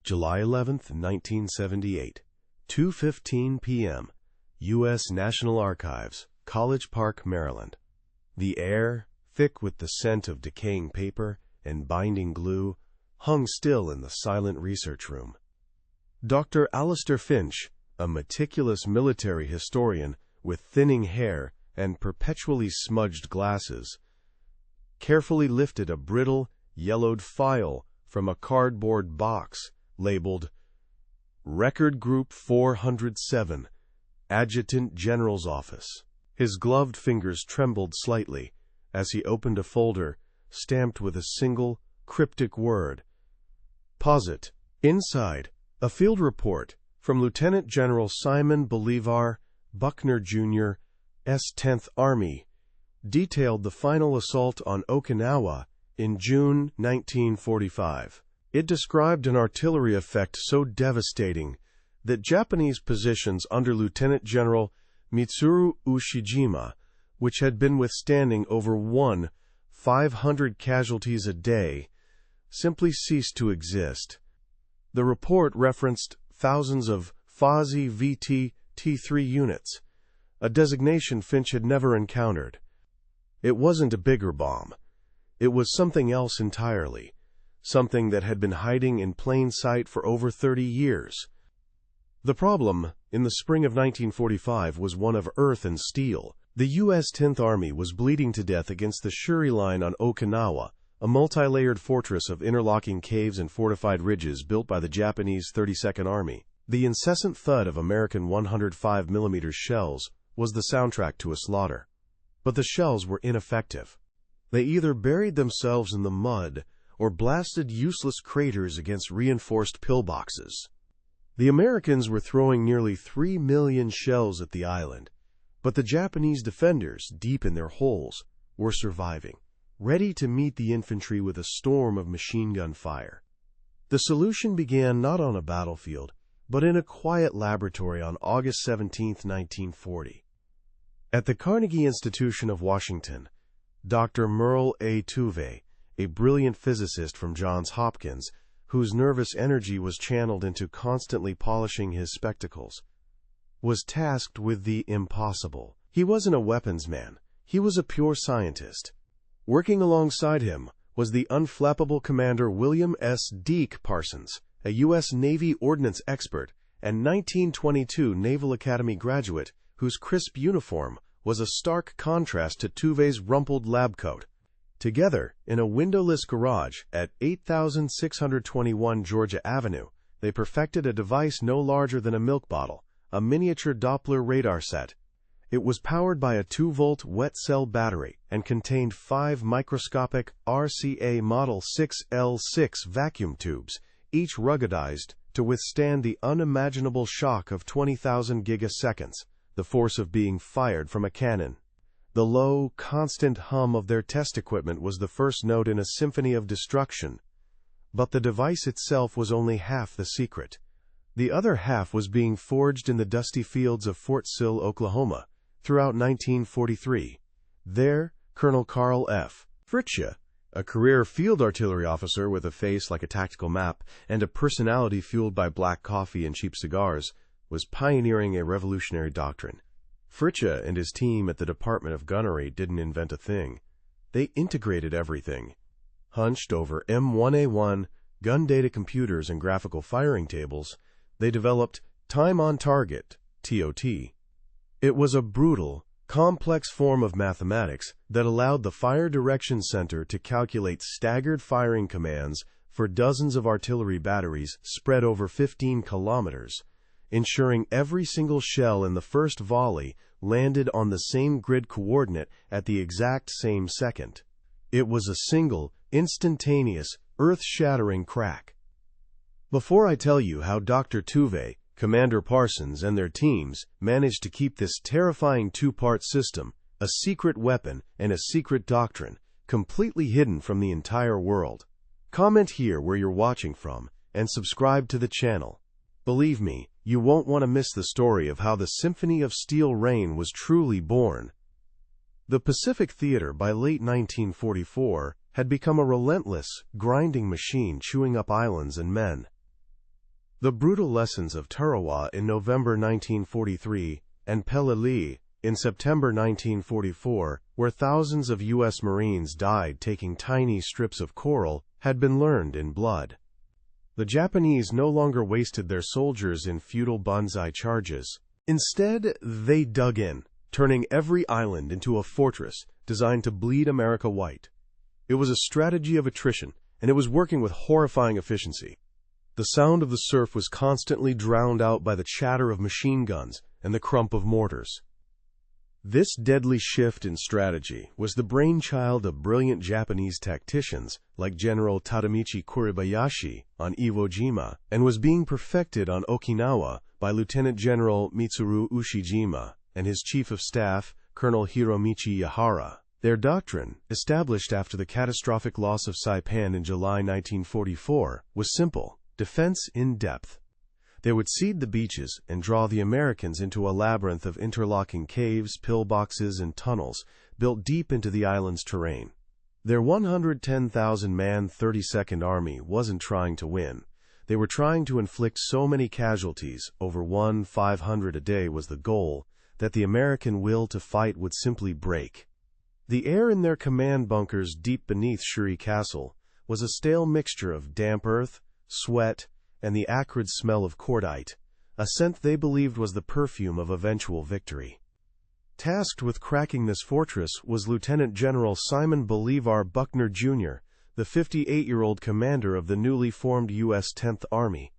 July 11, 1978, 2:15 p.m., U.S. National Archives, College Park, Maryland. The air, thick with the scent of decaying paper and binding glue, hung still in the silent research room. Dr. Alistair Finch, a meticulous military historian with thinning hair and perpetually smudged glasses, carefully lifted a brittle, yellowed file from a cardboard box labeled Record Group 407, Adjutant General's Office. His gloved fingers trembled slightly as he opened a folder stamped with a single, cryptic word. Posit. Inside, a field report from Lieutenant General Simon Bolivar Buckner, Jr., S. 10th Army, detailed the final assault on Okinawa in June 1945. It described an artillery effect so devastating that Japanese positions under Lieutenant General Mitsuru Ushijima, which had been withstanding over 500 casualties a day, simply ceased to exist. The report referenced thousands of Fazi VT T3 units, a designation Finch had never encountered. It wasn't a bigger bomb. It was something else entirely, something that had been hiding in plain sight for over 30 years. The problem, in the spring of 1945, was one of earth and steel. The U.S. 10th Army was bleeding to death against the Shuri Line on Okinawa, a multi-layered fortress of interlocking caves and fortified ridges built by the Japanese 32nd Army. The incessant thud of American 105mm shells was the soundtrack to a slaughter. But the shells were ineffective. They either buried themselves in the mud or blasted useless craters against reinforced pillboxes. The Americans were throwing nearly 3 million shells at the island, but the Japanese defenders, deep in their holes, were surviving, ready to meet the infantry with a storm of machine gun fire. The solution began not on a battlefield, but in a quiet laboratory on August 17, 1940. At the Carnegie Institution of Washington, Dr. Merle A. Tuve, a brilliant physicist from Johns Hopkins, whose nervous energy was channeled into constantly polishing his spectacles, was tasked with the impossible. He wasn't a weapons man. He was a pure scientist. Working alongside him was the unflappable Commander William S. Deke Parsons, a U.S. Navy ordnance expert and 1922 Naval Academy graduate whose crisp uniform was a stark contrast to Tuve's rumpled lab coat. Together, in a windowless garage at 8621 Georgia Avenue, they perfected a device no larger than a milk bottle, a miniature Doppler radar set. It was powered by a 2-volt wet cell battery and contained 5 microscopic RCA Model 6L6 vacuum tubes, each ruggedized to withstand the unimaginable shock of 20,000 gigaseconds, the force of being fired from a cannon. The low, constant hum of their test equipment was the first note in a symphony of destruction. But the device itself was only half the secret. The other half was being forged in the dusty fields of Fort Sill, Oklahoma, throughout 1943. There, Colonel Carl F. Fritzsche, a career field artillery officer with a face like a tactical map and a personality fueled by black coffee and cheap cigars, was pioneering a revolutionary doctrine. Fritzsche and his team at the Department of Gunnery didn't invent a thing. They integrated everything. Hunched over M1A1, gun data computers and graphical firing tables, they developed Time on Target, TOT. It was a brutal, complex form of mathematics that allowed the Fire Direction Center to calculate staggered firing commands for dozens of artillery batteries spread over 15 kilometers, ensuring every single shell in the first volley landed on the same grid coordinate at the exact same second. It was a single, instantaneous, earth-shattering crack. Before I tell you how Dr. Tuve, Commander Parsons, and their teams managed to keep this terrifying 2-part system, a secret weapon and a secret doctrine, completely hidden from the entire world, comment here where you're watching from and subscribe to the channel. Believe me, you won't want to miss the story of how the Symphony of Steel Rain was truly born. The Pacific Theater by late 1944 had become a relentless, grinding machine chewing up islands and men. The brutal lessons of Tarawa in November 1943 and Peleliu in September 1944, where thousands of U.S. Marines died taking tiny strips of coral, had been learned in blood. The Japanese no longer wasted their soldiers in futile banzai charges. Instead, they dug in, turning every island into a fortress designed to bleed America white. It was a strategy of attrition, and it was working with horrifying efficiency. The sound of the surf was constantly drowned out by the chatter of machine guns and the crump of mortars. This deadly shift in strategy was the brainchild of brilliant Japanese tacticians like General Tadamichi Kuribayashi on Iwo Jima, and was being perfected on Okinawa by Lieutenant General Mitsuru Ushijima and his Chief of Staff, Colonel Hiromichi Yahara. Their doctrine, established after the catastrophic loss of Saipan in July 1944, was simple: defense in depth. They would cede the beaches and draw the Americans into a labyrinth of interlocking caves, pillboxes, and tunnels built deep into the island's terrain. Their 110,000-man 32nd Army wasn't trying to win. They were trying to inflict so many casualties, over 500 a day was the goal, that the American will to fight would simply break. The air in their command bunkers deep beneath Shuri Castle was a stale mixture of damp earth, sweat, and the acrid smell of cordite, a scent they believed was the perfume of eventual victory. Tasked with cracking this fortress was Lieutenant General Simon Bolivar Buckner, Jr., the 58-year-old commander of the newly formed U.S. 10th Army.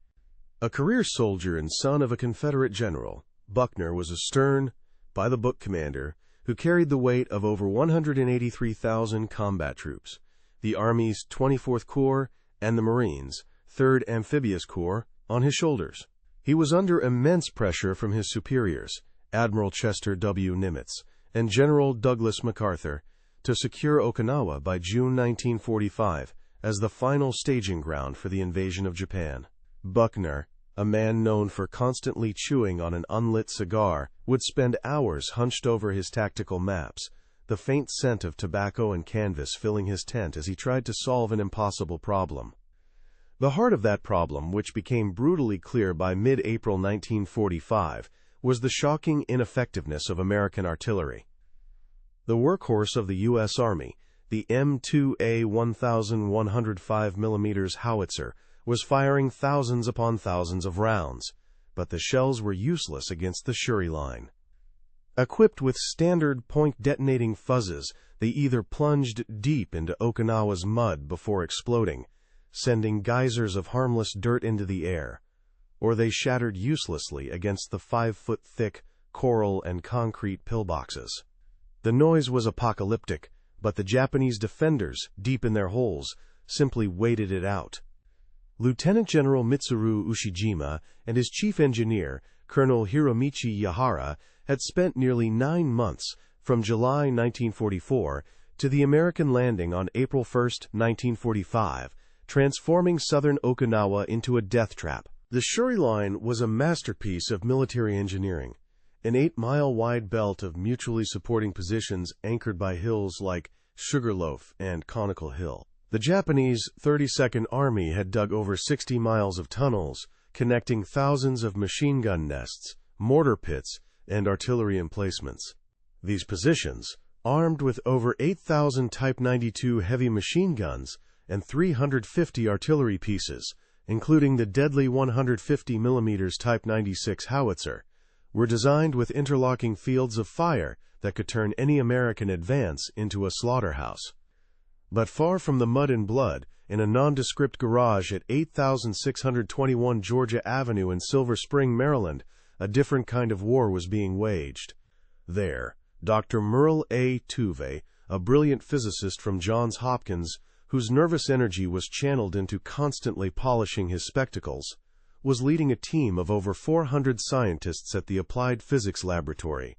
A career soldier and son of a Confederate general, Buckner was a stern, by-the-book commander who carried the weight of over 183,000 combat troops, the Army's 24th Corps and the Marines' 3rd Amphibious Corps, on his shoulders. He was under immense pressure from his superiors, Admiral Chester W. Nimitz and General Douglas MacArthur, to secure Okinawa by June 1945 as the final staging ground for the invasion of Japan. Buckner, a man known for constantly chewing on an unlit cigar, would spend hours hunched over his tactical maps, the faint scent of tobacco and canvas filling his tent as he tried to solve an impossible problem. The heart of that problem, which became brutally clear by mid-April 1945, was the shocking ineffectiveness of American artillery. The workhorse of the U.S. Army, the M2A 1,105 mm howitzer, was firing thousands upon thousands of rounds, but the shells were useless against the Shuri line. Equipped with standard point-detonating fuzzes, they either plunged deep into Okinawa's mud before exploding, sending geysers of harmless dirt into the air, or they shattered uselessly against the 5-foot-thick coral and concrete pillboxes. The noise was apocalyptic, but the Japanese defenders, deep in their holes, simply waited it out. Lieutenant General Mitsuru Ushijima and his chief engineer, Colonel Hiromichi Yahara, had spent nearly 9 months, from July 1944 to the American landing on April 1, 1945, transforming southern Okinawa into a death trap. The Shuri Line was a masterpiece of military engineering, an 8-mile-wide belt of mutually supporting positions anchored by hills like Sugarloaf and Conical Hill. The Japanese 32nd Army had dug over 60 miles of tunnels, connecting thousands of machine gun nests, mortar pits, and artillery emplacements. These positions, armed with over 8,000 Type 92 heavy machine guns and 350 artillery pieces, including the deadly 150 mm Type 96 howitzer, were designed with interlocking fields of fire that could turn any American advance into a slaughterhouse. But far from the mud and blood, in a nondescript garage at 8621 Georgia Avenue in Silver Spring, Maryland, a different kind of war was being waged. There, Dr. Merle A. Tuve, a brilliant physicist from Johns Hopkins, whose nervous energy was channeled into constantly polishing his spectacles, was leading a team of over 400 scientists at the Applied Physics Laboratory.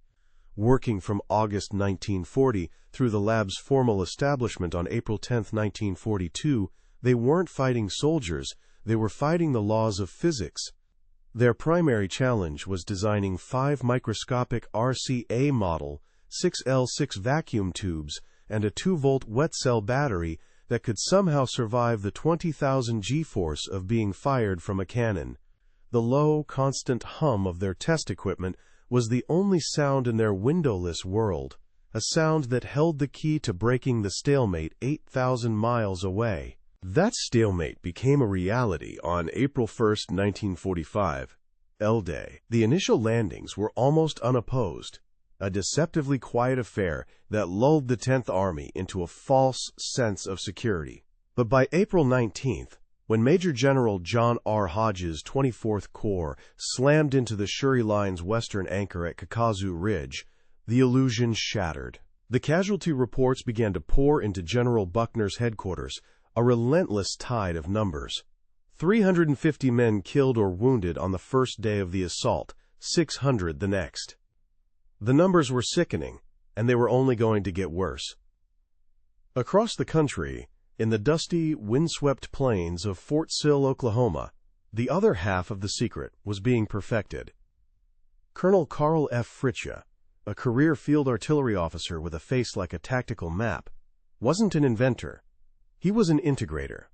Working from August 1940 through the lab's formal establishment on April 10, 1942, they weren't fighting soldiers, they were fighting the laws of physics. Their primary challenge was designing 5 microscopic RCA model 6L6 vacuum tubes and a 2-volt wet cell battery that could somehow survive the 20,000 G-force of being fired from a cannon. The low, constant hum of their test equipment was the only sound in their windowless world, a sound that held the key to breaking the stalemate 8,000 miles away. That stalemate became a reality on April 1, 1945, L-Day. The initial landings were almost unopposed, a deceptively quiet affair that lulled the 10th Army into a false sense of security. But by April 19th, when Major General John R. Hodges' 24th Corps slammed into the Shuri Line's western anchor at Kakazu Ridge, the illusion shattered. The casualty reports began to pour into General Buckner's headquarters, a relentless tide of numbers. 350 men killed or wounded on the first day of the assault, 600 the next. The numbers were sickening, and they were only going to get worse. Across the country, in the dusty, windswept plains of Fort Sill, Oklahoma, the other half of the secret was being perfected. Colonel Carl F. Fritje, a career field artillery officer with a face like a tactical map, wasn't an inventor. He was an integrator.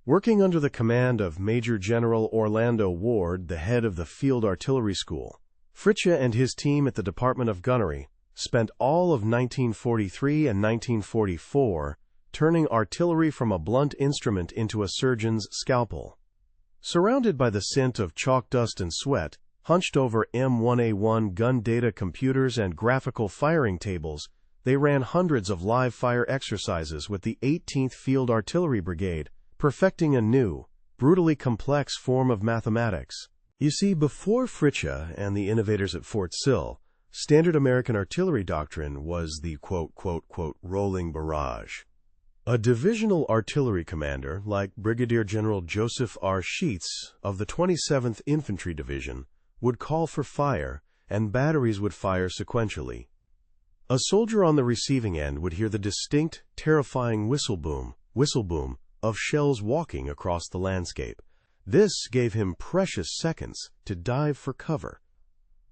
Working under the command of Major General Orlando Ward, the head of the Field Artillery School, Fritje and his team at the Department of Gunnery spent all of 1943 and 1944 turning artillery from a blunt instrument into a surgeon's scalpel. Surrounded by the scent of chalk dust and sweat, hunched over M1A1 gun data computers and graphical firing tables, they ran hundreds of live-fire exercises with the 18th Field Artillery Brigade, perfecting a new, brutally complex form of mathematics. You see, before Fritje and the innovators at Fort Sill, standard American artillery doctrine was the quote-quote-quote rolling barrage. A divisional artillery commander, like Brigadier General Joseph R. Sheets of the 27th Infantry Division, would call for fire, and batteries would fire sequentially. A soldier on the receiving end would hear the distinct, terrifying whistle boom of shells walking across the landscape. This gave him precious seconds to dive for cover.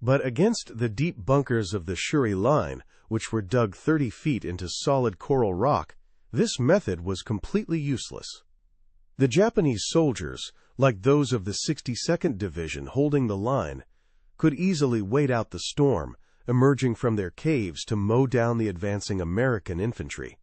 But against the deep bunkers of the Shuri Line, which were dug 30 feet into solid coral rock, this method was completely useless. The Japanese soldiers, like those of the 62nd Division holding the line, could easily wait out the storm, emerging from their caves to mow down the advancing American infantry.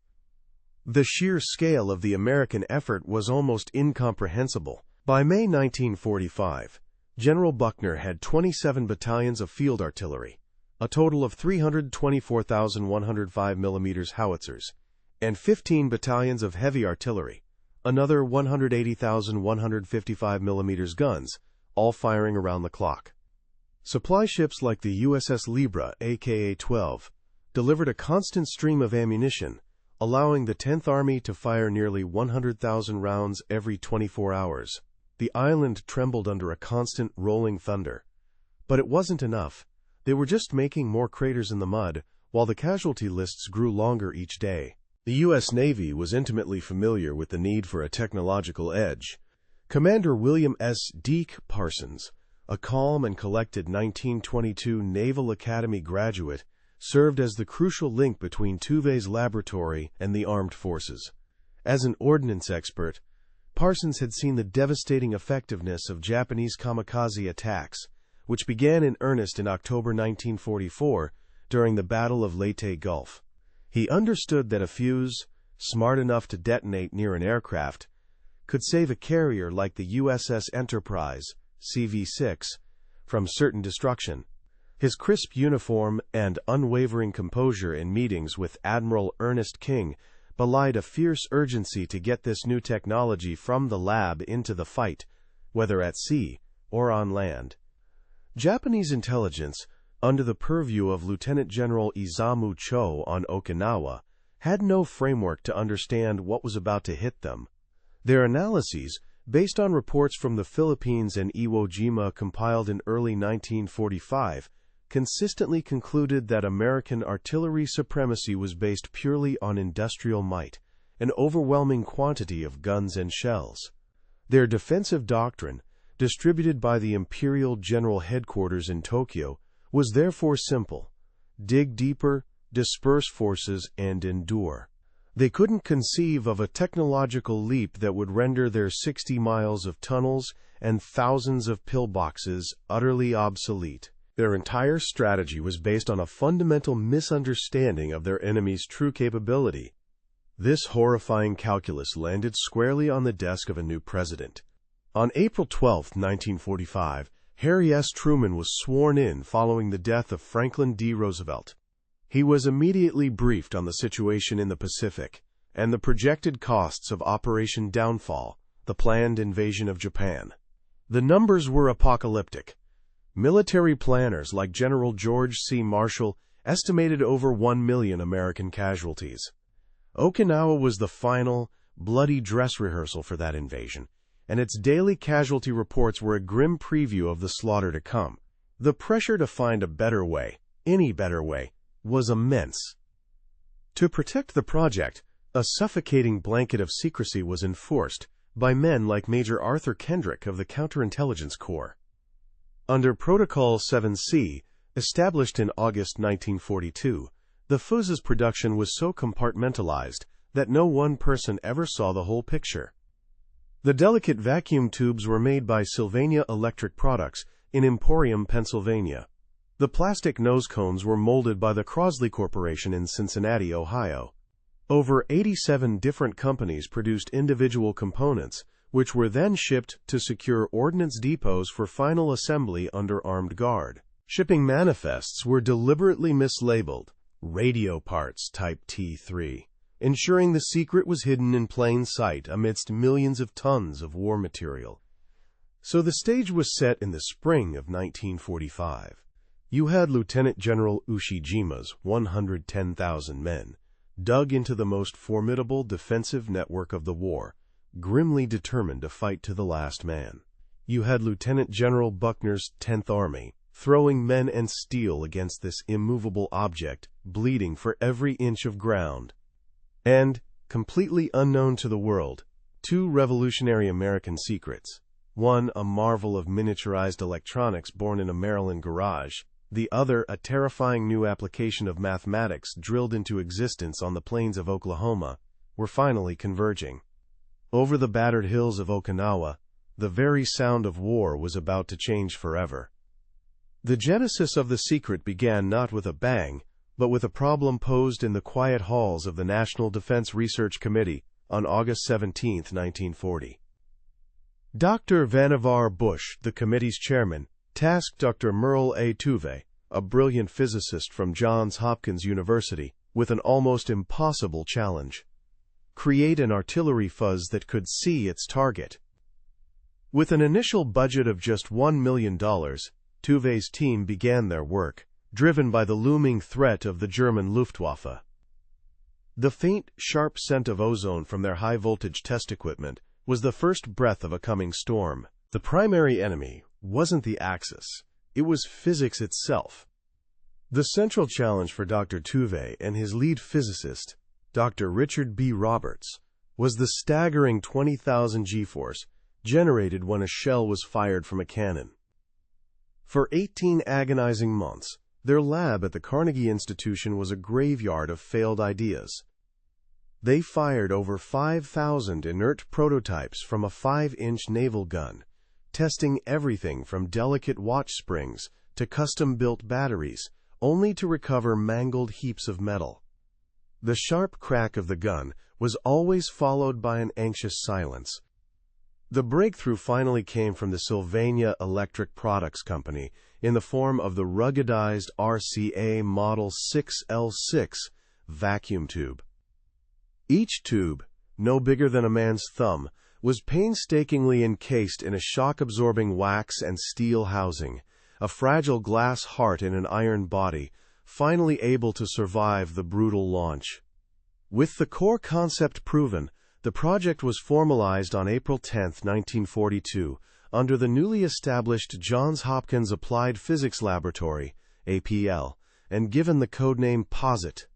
The sheer scale of the American effort was almost incomprehensible. By May 1945, General Buckner had 27 battalions of field artillery, a total of 324,105 mm howitzers, and 15 battalions of heavy artillery, another 180,155 mm guns, all firing around the clock. Supply ships like the USS Libra, aka 12, delivered a constant stream of ammunition, allowing the 10th Army to fire nearly 100,000 rounds every 24 hours. The island trembled under a constant rolling thunder. But it wasn't enough. They were just making more craters in the mud, while the casualty lists grew longer each day. The U.S. Navy was intimately familiar with the need for a technological edge. Commander William S. Deke Parsons, a calm and collected 1922 Naval Academy graduate, served as the crucial link between Tuve's laboratory and the armed forces. As an ordnance expert, Parsons had seen the devastating effectiveness of Japanese kamikaze attacks, which began in earnest in October 1944 during the Battle of Leyte Gulf. He understood that a fuse, smart enough to detonate near an aircraft, could save a carrier like the USS Enterprise, CV-6, from certain destruction. His crisp uniform and unwavering composure in meetings with Admiral Ernest King belied a fierce urgency to get this new technology from the lab into the fight, whether at sea or on land. Japanese intelligence, under the purview of Lieutenant General Izamu Cho on Okinawa, had no framework to understand what was about to hit them. Their analyses, based on reports from the Philippines and Iwo Jima compiled in early 1945, consistently concluded that American artillery supremacy was based purely on industrial might, an overwhelming quantity of guns and shells. Their defensive doctrine, distributed by the Imperial General Headquarters in Tokyo, was therefore simple: dig deeper, disperse forces, and endure. They couldn't conceive of a technological leap that would render their 60 miles of tunnels and thousands of pillboxes utterly obsolete. Their entire strategy was based on a fundamental misunderstanding of their enemy's true capability. This horrifying calculus landed squarely on the desk of a new president. On April 12, 1945, Harry S. Truman was sworn in following the death of Franklin D. Roosevelt. He was immediately briefed on the situation in the Pacific and the projected costs of Operation Downfall, the planned invasion of Japan. The numbers were apocalyptic. Military planners like General George C. Marshall estimated over 1 million American casualties. Okinawa was the final, bloody dress rehearsal for that invasion, and its daily casualty reports were a grim preview of the slaughter to come. The pressure to find a better way, any better way, was immense. To protect the project, a suffocating blanket of secrecy was enforced by men like Major Arthur Kendrick of the Counterintelligence Corps. Under Protocol 7C, established in August 1942, the fuse's production was so compartmentalized that no one person ever saw the whole picture. The delicate vacuum tubes were made by Sylvania Electric Products in Emporium, Pennsylvania. The plastic nose cones were molded by the Crosley Corporation in Cincinnati, Ohio. Over 87 different companies produced individual components, which were then shipped to secure ordnance depots for final assembly under armed guard. Shipping manifests were deliberately mislabeled, radio parts type T3, ensuring the secret was hidden in plain sight amidst millions of tons of war material. So the stage was set in the spring of 1945. You had Lieutenant General Ushijima's 110,000 men, dug into the most formidable defensive network of the war, grimly determined to fight to the last man. You had Lieutenant General Buckner's 10th Army, throwing men and steel against this immovable object, bleeding for every inch of ground. And, completely unknown to the world, two revolutionary American secrets. One, a marvel of miniaturized electronics born in a Maryland garage. The other, a terrifying new application of mathematics drilled into existence on the plains of Oklahoma, were finally converging. Over the battered hills of Okinawa, the very sound of war was about to change forever. The genesis of the secret began not with a bang, but with a problem posed in the quiet halls of the National Defense Research Committee on August 17, 1940. Dr. Vannevar Bush, the committee's chairman, tasked Dr. Merle A. Tuve, a brilliant physicist from Johns Hopkins University, with an almost impossible challenge: create an artillery fuzz that could see its target. With an initial budget of just $1 million, Tuve's team began their work, driven by the looming threat of the German Luftwaffe. The faint, sharp scent of ozone from their high-voltage test equipment was the first breath of a coming storm. The primary enemy wasn't the Axis, it was physics itself. The central challenge for Dr. Tuve and his lead physicist, Dr. Richard B. Roberts, was the staggering 20,000 G-force generated when a shell was fired from a cannon. For 18 agonizing months, their lab at the Carnegie Institution was a graveyard of failed ideas. They fired over 5,000 inert prototypes from a 5-inch naval gun, testing everything from delicate watch springs to custom-built batteries, only to recover mangled heaps of metal. The sharp crack of the gun was always followed by an anxious silence. The breakthrough finally came from the Sylvania Electric Products Company in the form of the ruggedized RCA Model 6L6 vacuum tube. Each tube, no bigger than a man's thumb, was painstakingly encased in a shock-absorbing wax and steel housing, a fragile glass heart in an iron body, finally able to survive the brutal launch. With the core concept proven, the project was formalized on April 10, 1942, under the newly established Johns Hopkins Applied Physics Laboratory, APL, and given the codename POSIT.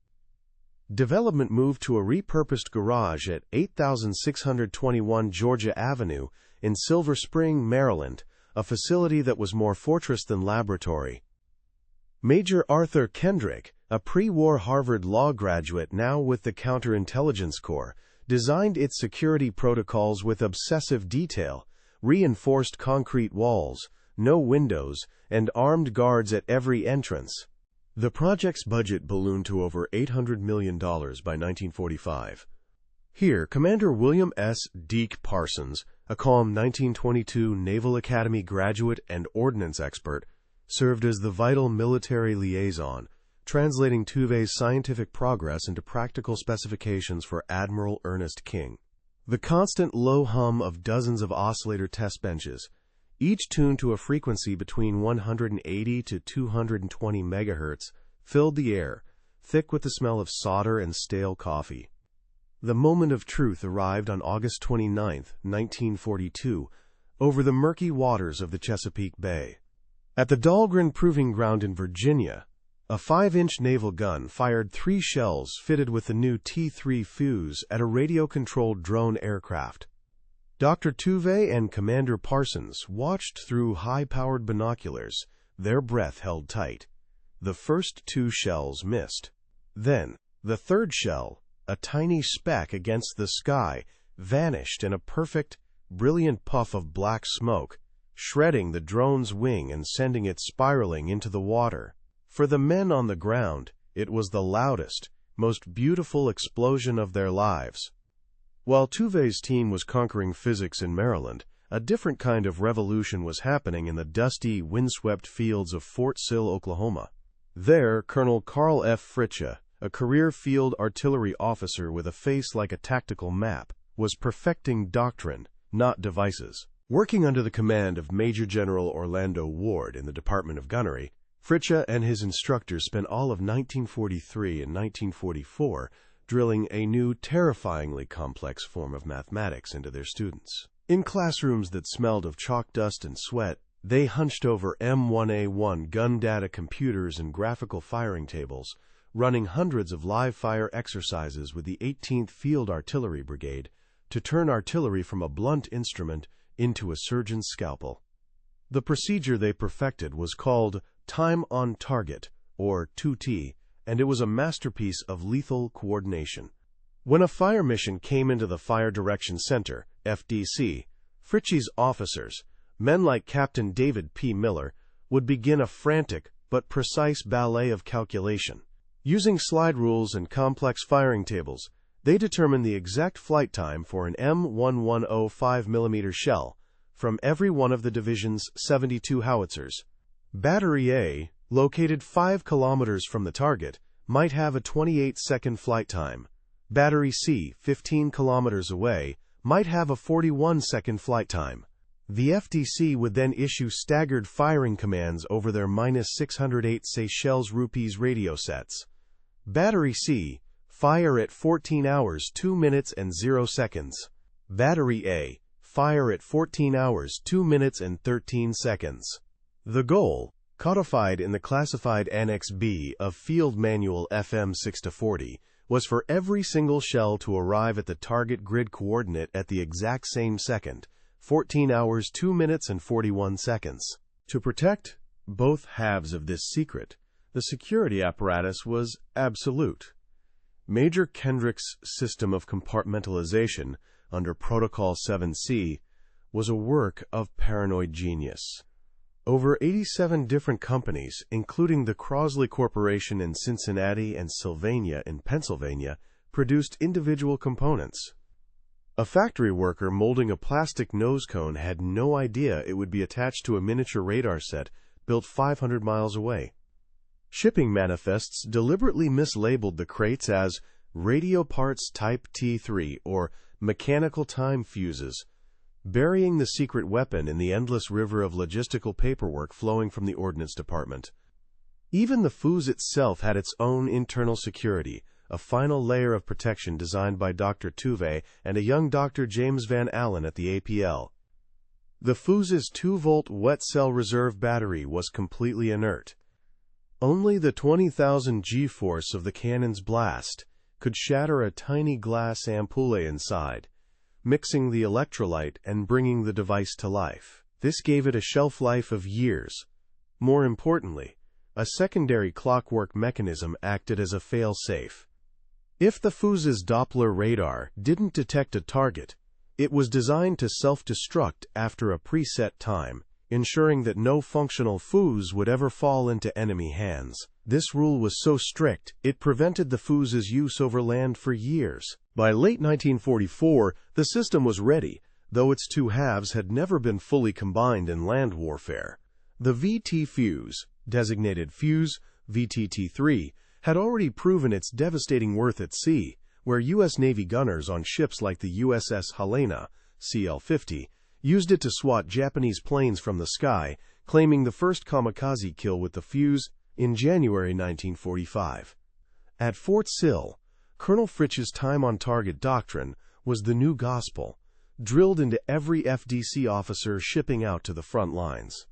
Development moved to a repurposed garage at 8621 Georgia Avenue in Silver Spring, Maryland, a facility that was more fortress than laboratory. Major Arthur Kendrick, a pre-war Harvard Law graduate now with the Counterintelligence Corps, designed its security protocols with obsessive detail, reinforced concrete walls, no windows, and armed guards at every entrance. The project's budget ballooned to over $800 million by 1945. Here, Commander William S. Deke Parsons, a calm 1922 Naval Academy graduate and ordnance expert, served as the vital military liaison, translating Tuve's scientific progress into practical specifications for Admiral Ernest King. The constant low hum of dozens of oscillator test benches, each tuned to a frequency between 180 to 220 megahertz, filled the air, thick with the smell of solder and stale coffee. The moment of truth arrived on August 29, 1942, over the murky waters of the Chesapeake Bay. At the Dahlgren Proving Ground in Virginia, a 5-inch naval gun fired 3 shells fitted with the new T-3 fuse at a radio-controlled drone aircraft. Dr. Tuve and Commander Parsons watched through high-powered binoculars, their breath held tight. The first 2 shells missed. Then, the third shell, a tiny speck against the sky, vanished in a perfect, brilliant puff of black smoke, shredding the drone's wing and sending it spiraling into the water. For the men on the ground, it was the loudest, most beautiful explosion of their lives. While Tuve's team was conquering physics in Maryland, a different kind of revolution was happening in the dusty, windswept fields of Fort Sill, Oklahoma. There, Colonel Carl F. Fritche, a career field artillery officer with a face like a tactical map, was perfecting doctrine, not devices. Working under the command of Major General Orlando Ward in the Department of Gunnery, Fritche and his instructors spent all of 1943 and 1944 drilling a new, terrifyingly complex form of mathematics into their students. In classrooms that smelled of chalk dust and sweat, they hunched over M1A1 gun data computers and graphical firing tables, running hundreds of live-fire exercises with the 18th Field Artillery Brigade to turn artillery from a blunt instrument into a surgeon's scalpel. The procedure they perfected was called Time on Target, or 2T, and it was a masterpiece of lethal coordination. When a fire mission came into the Fire Direction Center, FDC, Fritche's officers, men like Captain David P. Miller, would begin a frantic but precise ballet of calculation. Using slide rules and complex firing tables, they determined the exact flight time for an M1105 mm shell from every one of the division's 72 howitzers. Battery A, located 5 kilometers from the target, might have a 28-second flight time. Battery C, 15 kilometers away, might have a 41-second flight time. The FDC would then issue staggered firing commands over their -608 Seychelles rupees radio sets. Battery C, fire at 14 hours 2 minutes and 0 seconds. Battery A, fire at 14 hours 2 minutes and 13 seconds. The goal, codified in the classified Annex B of Field Manual FM 6-40, was for every single shell to arrive at the target grid coordinate at the exact same second, 14 hours 2 minutes and 41 seconds. To protect both halves of this secret, the security apparatus was absolute. Major Kendrick's system of compartmentalization, under Protocol 7C, was a work of paranoid genius. Over 87 different companies, including the Crosley Corporation in Cincinnati and Sylvania in Pennsylvania, produced individual components. A factory worker molding a plastic nose cone had no idea it would be attached to a miniature radar set built 500 miles away. Shipping manifests deliberately mislabeled the crates as radio parts type T3 or mechanical time fuses, burying the secret weapon in the endless river of logistical paperwork flowing from the Ordnance Department. Even the fuse itself had its own internal security, a final layer of protection designed by Dr. Tuve and a young Dr. James Van Allen at the APL. The fuse's 2-volt wet cell reserve battery was completely inert. Only the 20,000 G-force of the cannon's blast could shatter a tiny glass ampoule inside, mixing the electrolyte and bringing the device to life. This gave it a shelf life of years. More importantly, A secondary clockwork mechanism acted as a fail-safe. If the fuse's Doppler radar didn't detect a target, it was designed to self-destruct after a preset time, ensuring that no functional fuse would ever fall into enemy hands. This rule was so strict, it prevented the fuse's use over land for years. By late 1944, the system was ready, though its two halves had never been fully combined in land warfare. The VT fuse, designated Fuse VTT-3, had already proven its devastating worth at sea, where U.S. Navy gunners on ships like the USS Helena, CL-50, used it to swat Japanese planes from the sky, claiming the first kamikaze kill with the fuse in January 1945. At Fort Sill, Colonel Fritsch's time-on-target doctrine was the new gospel, drilled into every FDC officer shipping out to the front lines.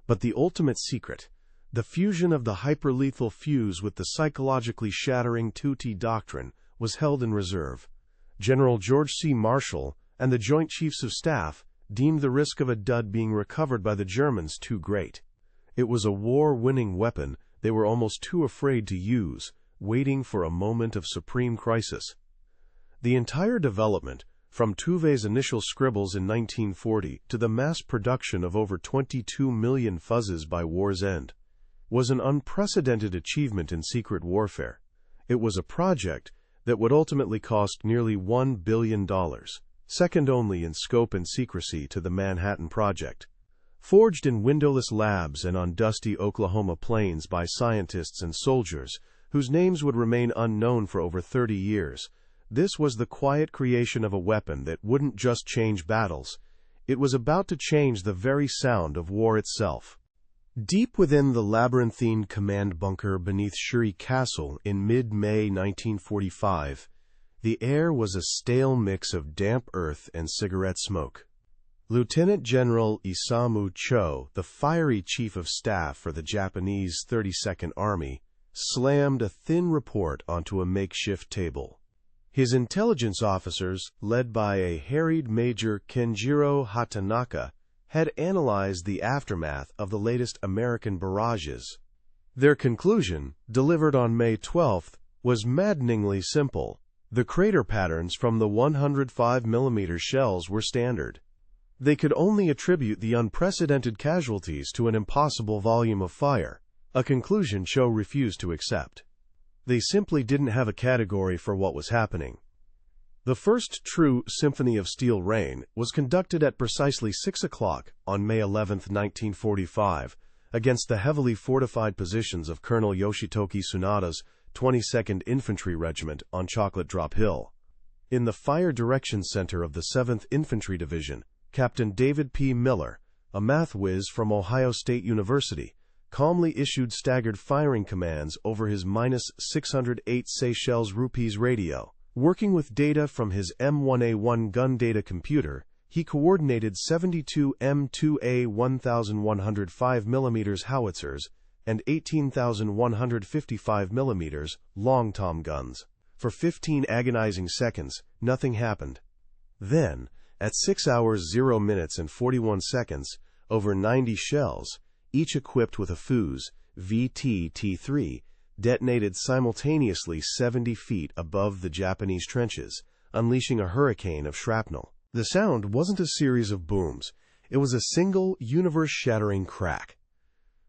But the ultimate secret, the fusion of the hyperlethal fuse with the psychologically shattering 2T doctrine, was held in reserve. General George C. Marshall and the Joint Chiefs of Staff deemed the risk of a dud being recovered by the Germans too great. It was a war-winning weapon they were almost too afraid to use, waiting for a moment of supreme crisis. The entire development, from Tuve's initial scribbles in 1940 to the mass production of over 22 million fuzzes by war's end, was an unprecedented achievement in secret warfare. It was a project that would ultimately cost nearly $1 billion, second only in scope and secrecy to the Manhattan Project. Forged in windowless labs and on dusty Oklahoma plains by scientists and soldiers whose names would remain unknown for over 30 years, this was the quiet creation of a weapon that wouldn't just change battles. It was about to change the very sound of war itself. Deep within the labyrinthine command bunker beneath Shuri Castle in mid-May 1945, the air was a stale mix of damp earth and cigarette smoke. Lieutenant General Isamu Cho, the fiery chief of staff for the Japanese 32nd Army, slammed a thin report onto a makeshift table. His intelligence officers, led by a harried Major Kenjiro Hatanaka, had analyzed the aftermath of the latest American barrages. Their conclusion, delivered on May 12th, was maddeningly simple. The crater patterns from the 105mm shells were standard. They could only attribute the unprecedented casualties to an impossible volume of fire, a conclusion Cho refused to accept. They simply didn't have a category for what was happening. The first true Symphony of Steel rain was conducted at precisely 6 o'clock on May 11, 1945, against the heavily fortified positions of Colonel Yoshitoki Tsunada's 22nd Infantry Regiment on Chocolate Drop Hill. In the Fire Direction Center of the 7th Infantry Division, Captain David P. Miller, a math whiz from Ohio State University, calmly issued staggered firing commands over his -608 Seychelles rupees radio. Working with data from his M1A1 gun data computer, he coordinated 72 M2A 1,105mm howitzers and 18,155mm long tom guns. For 15 agonizing seconds, nothing happened. Then, at 6 hours 0 minutes and 41 seconds, over 90 shells, each equipped with a fuse, VTT-3, detonated simultaneously 70 feet above the Japanese trenches, unleashing a hurricane of shrapnel. The sound wasn't a series of booms. It was a single, universe-shattering crack.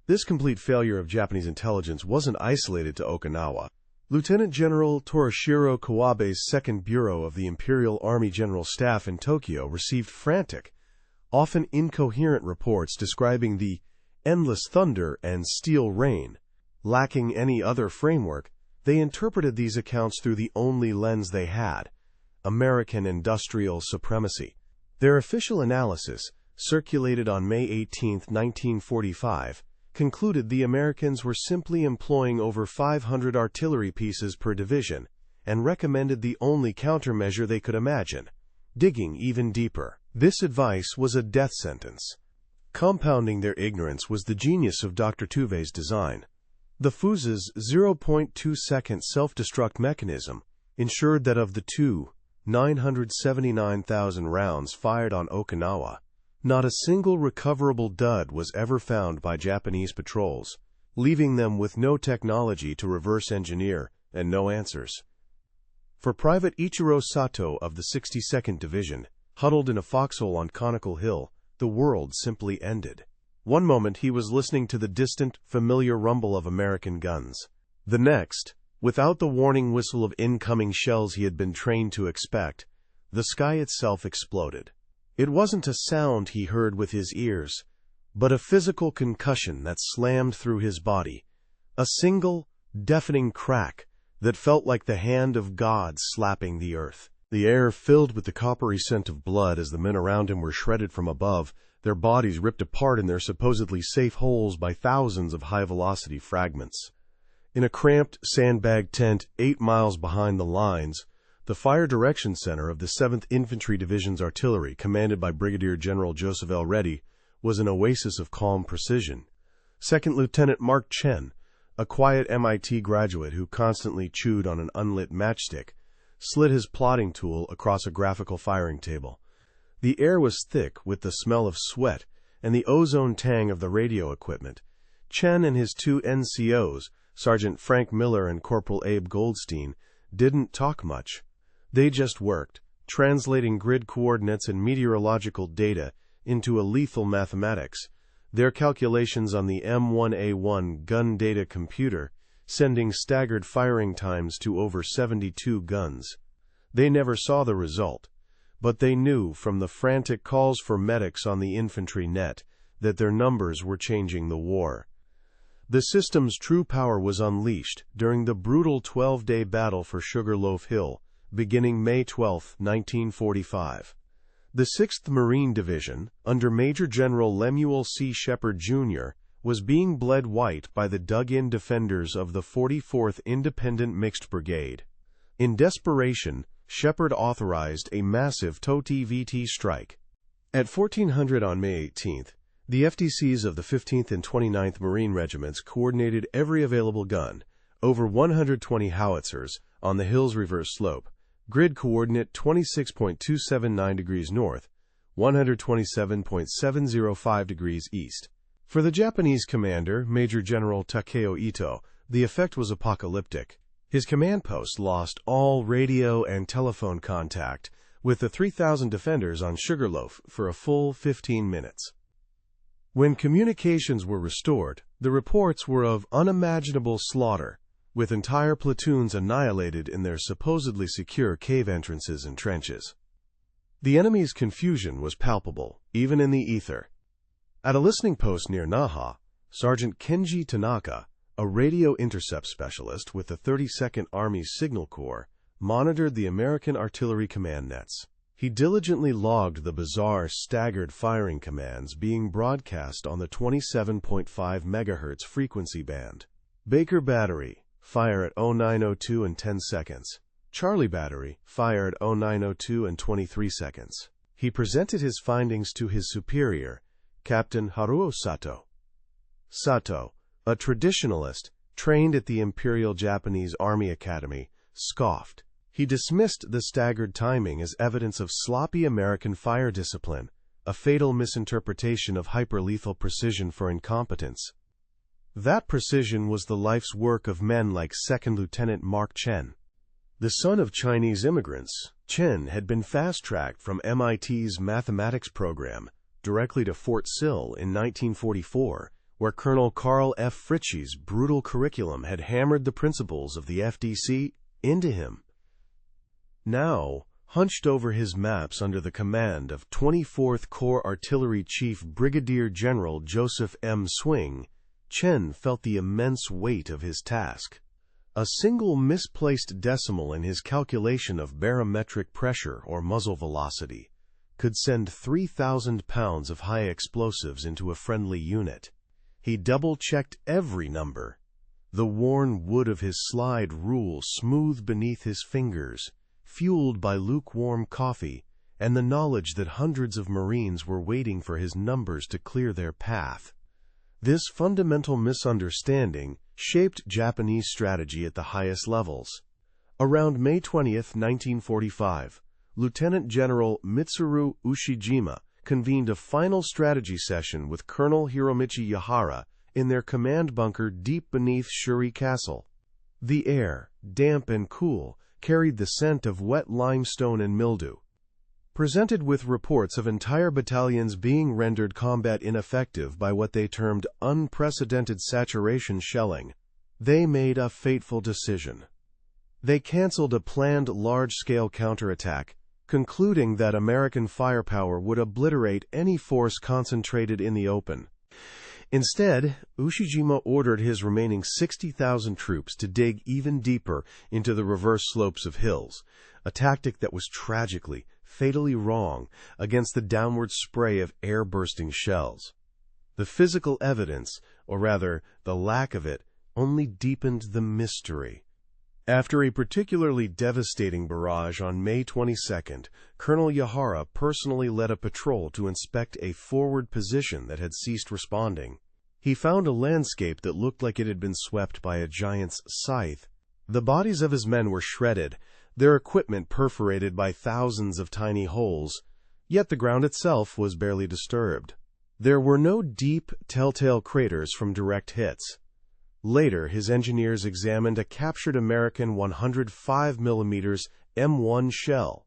This complete failure of Japanese intelligence wasn't isolated to Okinawa. Lieutenant General Torishiro Kawabe's 2nd Bureau of the Imperial Army General Staff in Tokyo received frantic, often incoherent reports describing the endless thunder and steel rain. Lacking any other framework, they interpreted these accounts through the only lens they had: American industrial supremacy. Their official analysis, circulated on May 18, 1945, concluded the Americans were simply employing over 500 artillery pieces per division, and recommended the only countermeasure they could imagine: digging even deeper. This advice was a death sentence. Compounding their ignorance was the genius of Dr. Tuve's design. The fuse's 0.2-second self-destruct mechanism ensured that of the 979,000 rounds fired on Okinawa, not a single recoverable dud was ever found by Japanese patrols, leaving them with no technology to reverse engineer and no answers. For Private Ichiro Sato of the 62nd Division, huddled in a foxhole on Conical Hill, the world simply ended. One moment he was listening to the distant, familiar rumble of American guns. The next, without the warning whistle of incoming shells he had been trained to expect, the sky itself exploded. It wasn't a sound he heard with his ears, but a physical concussion that slammed through his body, a single, deafening crack that felt like the hand of God slapping the earth. The air filled with the coppery scent of blood as the men around him were shredded from above, their bodies ripped apart in their supposedly safe holes by thousands of high-velocity fragments. In a cramped, sandbagged tent 8 miles behind the lines, the Fire Direction Center of the 7th Infantry Division's artillery, commanded by Brigadier General Joseph L. Reddy, was an oasis of calm precision. Second Lieutenant Mark Chen, a quiet MIT graduate who constantly chewed on an unlit matchstick, slid his plotting tool across a graphical firing table. The air was thick with the smell of sweat and the ozone tang of the radio equipment. Chen and his 2 NCOs, Sergeant Frank Miller and Corporal Abe Goldstein, didn't talk much. They just worked, translating grid coordinates and meteorological data into a lethal mathematics, their calculations on the M1A1 gun data computer, sending staggered firing times to over 72 guns. They never saw the result, but they knew from the frantic calls for medics on the infantry net that their numbers were changing the war. The system's true power was unleashed during the brutal 12-day battle for Sugarloaf Hill, beginning May 12, 1945. The 6th Marine Division, under Major General Lemuel C. Shepard, Jr., was being bled white by the dug-in defenders of the 44th Independent Mixed Brigade. In desperation, Shepard authorized a massive TOT-VT strike. At 1400 on May 18th, the FDCs of the 15th and 29th Marine Regiments coordinated every available gun, over 120 howitzers, on the hill's reverse slope, grid coordinate 26.279 degrees north, 127.705 degrees east. For the Japanese commander, Major General Takeo Ito, the effect was apocalyptic. His command post lost all radio and telephone contact with the 3,000 defenders on Sugarloaf for a full 15 minutes. When communications were restored, the reports were of unimaginable slaughter, with entire platoons annihilated in their supposedly secure cave entrances and trenches. The enemy's confusion was palpable, even in the ether. At a listening post near Naha, Sergeant Kenji Tanaka, a radio intercept specialist with the 32nd Army's Signal Corps, monitored the American artillery command nets. He diligently logged the bizarre, staggered firing commands being broadcast on the 27.5 MHz frequency band. Baker Battery, fire at 0902 and 10 seconds. Charlie Battery, fire at 0902 and 23 seconds. He presented his findings to his superior, Captain Haruo Sato. Sato, a traditionalist trained at the Imperial Japanese Army Academy, scoffed. He dismissed the staggered timing as evidence of sloppy American fire discipline, a fatal misinterpretation of hyperlethal precision for incompetence. That precision was the life's work of men like 2nd Lieutenant Mark Chen. The son of Chinese immigrants, Chen had been fast-tracked from MIT's mathematics program directly to Fort Sill in 1944, where Colonel Carl F. Fritschie's brutal curriculum had hammered the principles of the FDC into him. Now, hunched over his maps under the command of 24th Corps Artillery Chief Brigadier General Joseph M. Swing, Chen felt the immense weight of his task. A single misplaced decimal in his calculation of barometric pressure or muzzle velocity could send 3,000 pounds of high explosives into a friendly unit. He double-checked every number. The worn wood of his slide rule smoothed beneath his fingers, fueled by lukewarm coffee and the knowledge that hundreds of Marines were waiting for his numbers to clear their path. This fundamental misunderstanding shaped Japanese strategy at the highest levels. Around May 20, 1945, Lieutenant General Mitsuru Ushijima convened a final strategy session with Colonel Hiromichi Yahara in their command bunker deep beneath Shuri Castle. The air, damp and cool, carried the scent of wet limestone and mildew. Presented with reports of entire battalions being rendered combat ineffective by what they termed unprecedented saturation shelling, they made a fateful decision. They canceled a planned large-scale counterattack, concluding that American firepower would obliterate any force concentrated in the open. Instead, Ushijima ordered his remaining 60,000 troops to dig even deeper into the reverse slopes of hills, a tactic that was tragically, fatally wrong against the downward spray of air-bursting shells. The physical evidence, or rather, the lack of it, only deepened the mystery. After a particularly devastating barrage on May 22, Colonel Yahara personally led a patrol to inspect a forward position that had ceased responding. He found a landscape that looked like it had been swept by a giant's scythe. The bodies of his men were shredded, their equipment perforated by thousands of tiny holes, yet the ground itself was barely disturbed. There were no deep, telltale craters from direct hits. Later, his engineers examined a captured American 105mm M1 shell.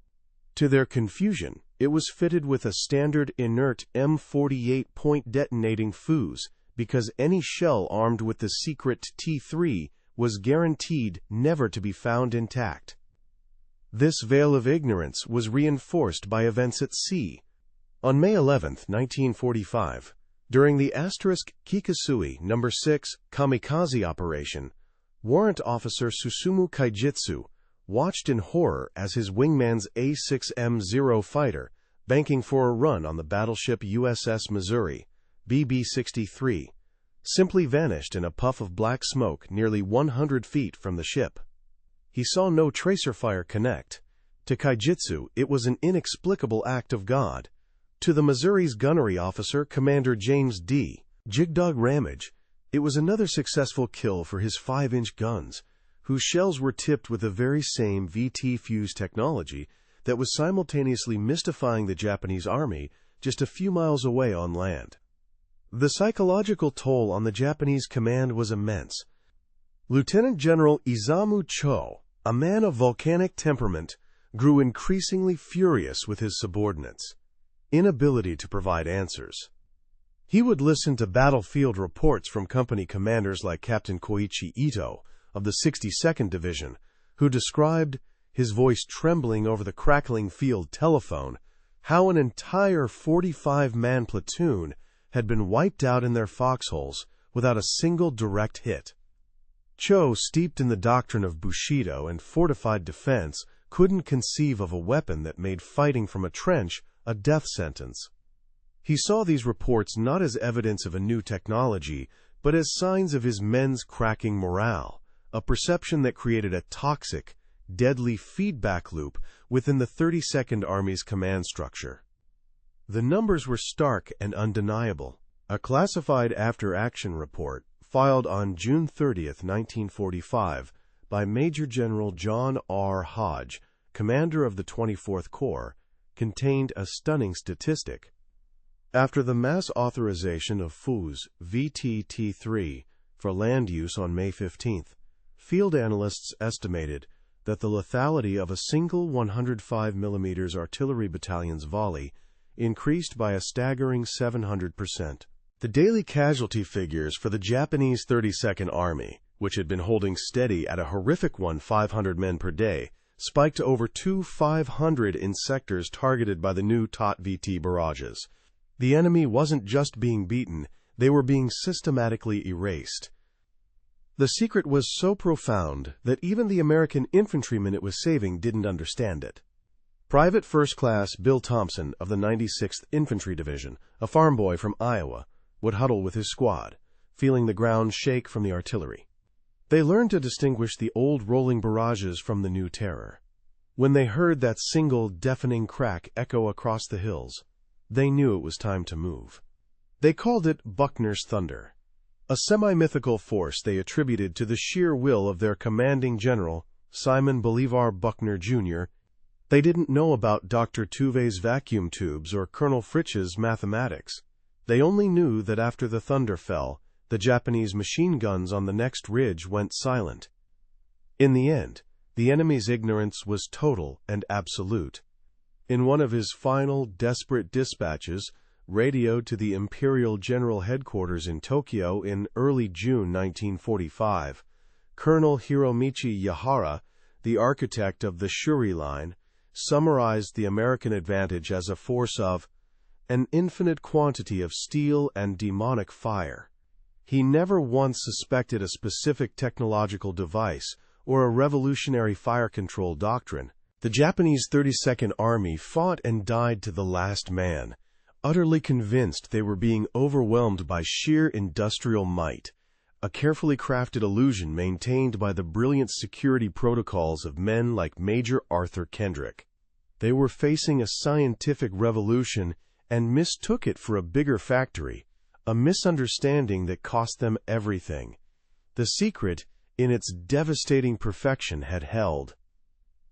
To their confusion, it was fitted with a standard inert M48 point-detonating fuse, because any shell armed with the secret T3 was guaranteed never to be found intact. This veil of ignorance was reinforced by events at sea. On May 11, 1945, during the *Kikasui No. 6 kamikaze operation, Warrant Officer Susumu Kaijitsu watched in horror as his wingman's A6M0 fighter, banking for a run on the battleship USS Missouri, BB-63, simply vanished in a puff of black smoke nearly 100 feet from the ship. He saw no tracer fire connect. To Kaijitsu, it was an inexplicable act of God. To the Missouri's gunnery officer, Commander James D. Jigdog Ramage, it was another successful kill for his 5-inch guns, whose shells were tipped with the very same VT fuse technology that was simultaneously mystifying the Japanese army just a few miles away on land. The psychological toll on the Japanese command was immense. Lieutenant General Izamu Cho, a man of volcanic temperament, grew increasingly furious with his subordinates' inability to provide answers. He would listen to battlefield reports from company commanders like Captain Koichi Ito of the 62nd Division, who described, his voice trembling over the crackling field telephone, how an entire 45-man platoon had been wiped out in their foxholes without a single direct hit. Cho, steeped in the doctrine of Bushido and fortified defense, couldn't conceive of a weapon that made fighting from a trench a death sentence. He saw these reports not as evidence of a new technology, but as signs of his men's cracking morale, a perception that created a toxic, deadly feedback loop within the 32nd Army's command structure. The numbers were stark and undeniable. A classified after-action report, filed on June 30, 1945, by Major General John R. Hodge, commander of the 24th Corps, contained a stunning statistic. After the mass authorization of FUS VT-T3 for land use on May 15th, field analysts estimated that the lethality of a single 105mm artillery battalion's volley increased by a staggering 700%. The daily casualty figures for the Japanese 32nd Army, which had been holding steady at a horrific 500 men per day, spiked to over 500 in sectors targeted by the new TOT-VT barrages. The enemy wasn't just being beaten, they were being systematically erased. The secret was so profound that even the American infantrymen it was saving didn't understand it. Private First Class Bill Thompson of the 96th Infantry Division, a farm boy from Iowa, would huddle with his squad, feeling the ground shake from the artillery. They learned to distinguish the old rolling barrages from the new terror. When they heard that single deafening crack echo across the hills, they knew it was time to move. They called it Buckner's Thunder, a semi-mythical force they attributed to the sheer will of their commanding general, Simon Bolivar Buckner, Jr. They didn't know about Dr. Tuve's vacuum tubes or Colonel Fritzsch's mathematics. They only knew that after the thunder fell, The Japanese machine guns on the next ridge went silent. In the end, the enemy's ignorance was total and absolute. In one of his final, desperate dispatches, radioed to the Imperial General Headquarters in Tokyo in early June 1945, Colonel Hiromichi Yahara, the architect of the Shuri Line, summarized the American advantage as a force of an infinite quantity of steel and demonic fire. He never once suspected a specific technological device or a revolutionary fire control doctrine. The Japanese 32nd Army fought and died to the last man, utterly convinced they were being overwhelmed by sheer industrial might, a carefully crafted illusion maintained by the brilliant security protocols of men like Major Arthur Kendrick. They were facing a scientific revolution and mistook it for a bigger factory, a misunderstanding that cost them everything. The secret, in its devastating perfection, had held.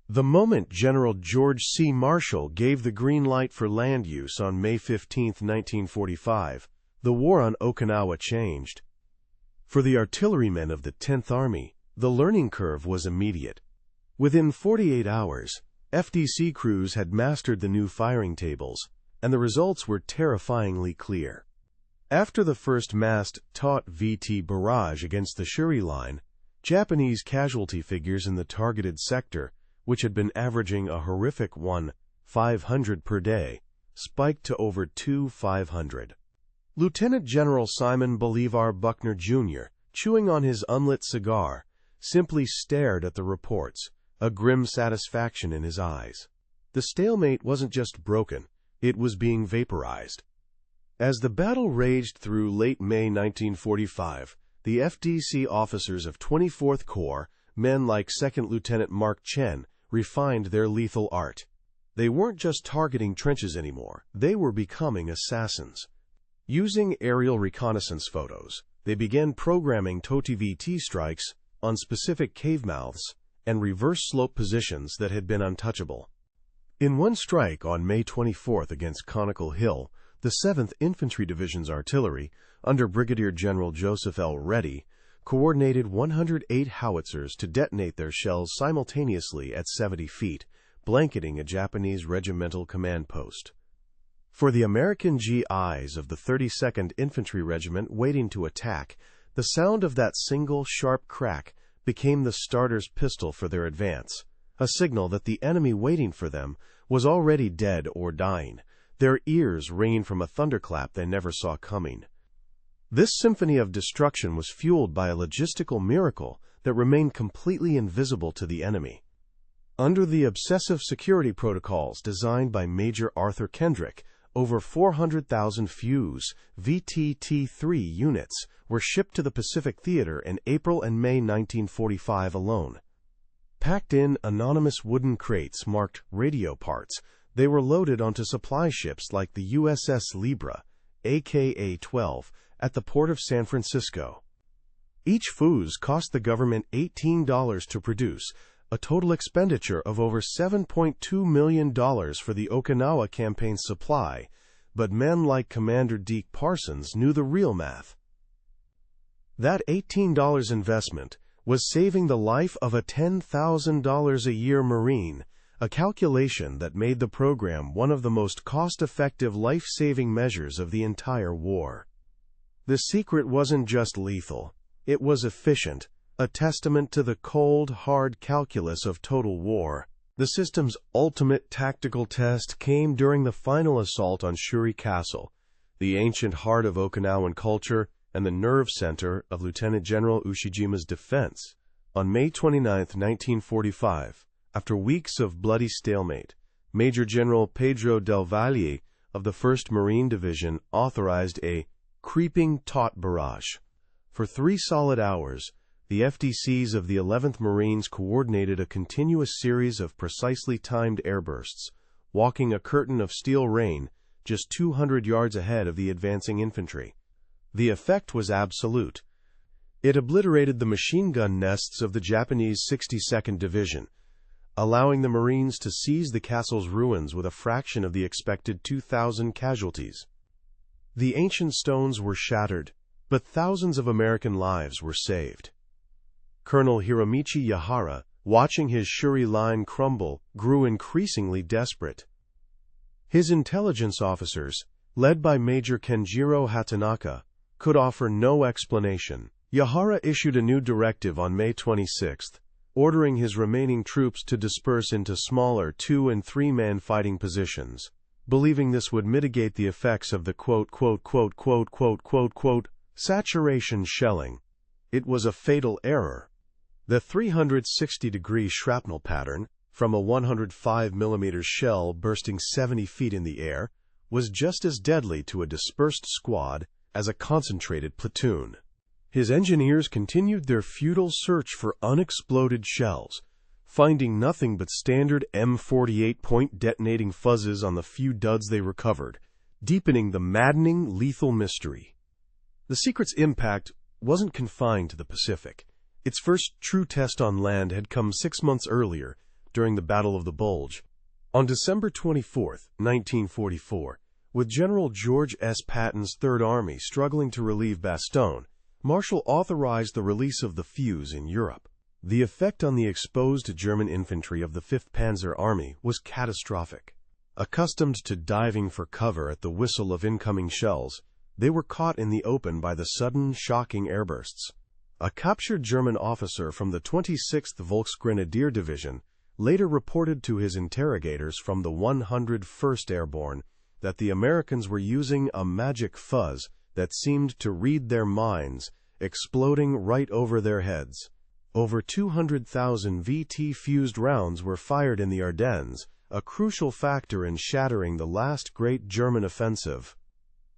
The moment General George C. Marshall gave the green light for land use on May 15, 1945, the war on Okinawa changed. For the artillerymen of the 10th Army, the learning curve was immediate. Within 48 hours, FDC crews had mastered the new firing tables, and the results were terrifyingly clear. After the first massed taught VT barrage against the Shuri Line, Japanese casualty figures in the targeted sector, which had been averaging a horrific 1,500 per day, spiked to over 2,500. Lieutenant General Simon Bolivar Buckner, Jr., chewing on his unlit cigar, simply stared at the reports, a grim satisfaction in his eyes. The stalemate wasn't just broken, it was being vaporized. As the battle raged through late May 1945, the FDC officers of 24th Corps, men like 2nd Lieutenant Mark Chen, refined their lethal art. They weren't just targeting trenches anymore, they were becoming assassins. Using aerial reconnaissance photos, they began programming TOTVT strikes on specific cave mouths and reverse slope positions that had been untouchable. In one strike on May 24th against Conical Hill, the 7th Infantry Division's artillery, under Brigadier General Joseph L. Reddy, coordinated 108 howitzers to detonate their shells simultaneously at 70 feet, blanketing a Japanese regimental command post. For the American GIs of the 32nd Infantry Regiment waiting to attack, the sound of that single sharp crack became the starter's pistol for their advance, a signal that the enemy waiting for them was already dead or dying, their ears ringing from a thunderclap they never saw coming. This symphony of destruction was fueled by a logistical miracle that remained completely invisible to the enemy. Under the obsessive security protocols designed by Major Arthur Kendrick, over 400,000 Fuse VTT-3 units were shipped to the Pacific Theater in April and May 1945 alone. Packed in anonymous wooden crates marked radio parts, they were loaded onto supply ships like the USS Libra, aka-12, at the port of San Francisco. Each Fuse cost the government $18 to produce, a total expenditure of over $7.2 million for the Okinawa campaign's supply, but men like Commander Deke Parsons knew the real math. That $18 investment was saving the life of a $10,000 a year Marine, a calculation that made the program one of the most cost-effective life-saving measures of the entire war. The secret wasn't just lethal, it was efficient, a testament to the cold, hard calculus of total war. The system's ultimate tactical test came during the final assault on Shuri Castle, the ancient heart of Okinawan culture and the nerve center of Lieutenant General Ushijima's defense. On May 29, 1945, after weeks of bloody stalemate, Major General Pedro Del Valle of the 1st Marine Division authorized a creeping taut barrage. For 3 solid hours, the FDCs of the 11th Marines coordinated a continuous series of precisely timed airbursts, walking a curtain of steel rain just 200 yards ahead of the advancing infantry. The effect was absolute. It obliterated the machine gun nests of the Japanese 62nd Division, allowing the Marines to seize the castle's ruins with a fraction of the expected 2,000 casualties. The ancient stones were shattered, but thousands of American lives were saved. Colonel Hiromichi Yahara, watching his Shuri line crumble, grew increasingly desperate. His intelligence officers, led by Major Kenjiro Hatanaka, could offer no explanation. Yahara issued a new directive on May 26, ordering his remaining troops to disperse into smaller 2- and 3-man fighting positions, believing this would mitigate the effects of the saturation shelling. It was a fatal error. The 360-degree shrapnel pattern, from a 105mm shell bursting 70 feet in the air, was just as deadly to a dispersed squad as a concentrated platoon. His engineers continued their futile search for unexploded shells, finding nothing but standard M48 point-detonating fuzzes on the few duds they recovered, deepening the maddening, lethal mystery. The Secret's impact wasn't confined to the Pacific. Its first true test on land had come 6 months earlier, during the Battle of the Bulge. On December 24, 1944, with General George S. Patton's Third Army struggling to relieve Bastogne, Marshall authorized the release of the fuse in Europe. The effect on the exposed German infantry of the 5th Panzer Army was catastrophic. Accustomed to diving for cover at the whistle of incoming shells, they were caught in the open by the sudden, shocking airbursts. A captured German officer from the 26th Volksgrenadier Division later reported to his interrogators from the 101st Airborne that the Americans were using a magic fuzz that seemed to read their minds, exploding right over their heads. Over 200,000 VT-fused rounds were fired in the Ardennes, a crucial factor in shattering the last great German offensive.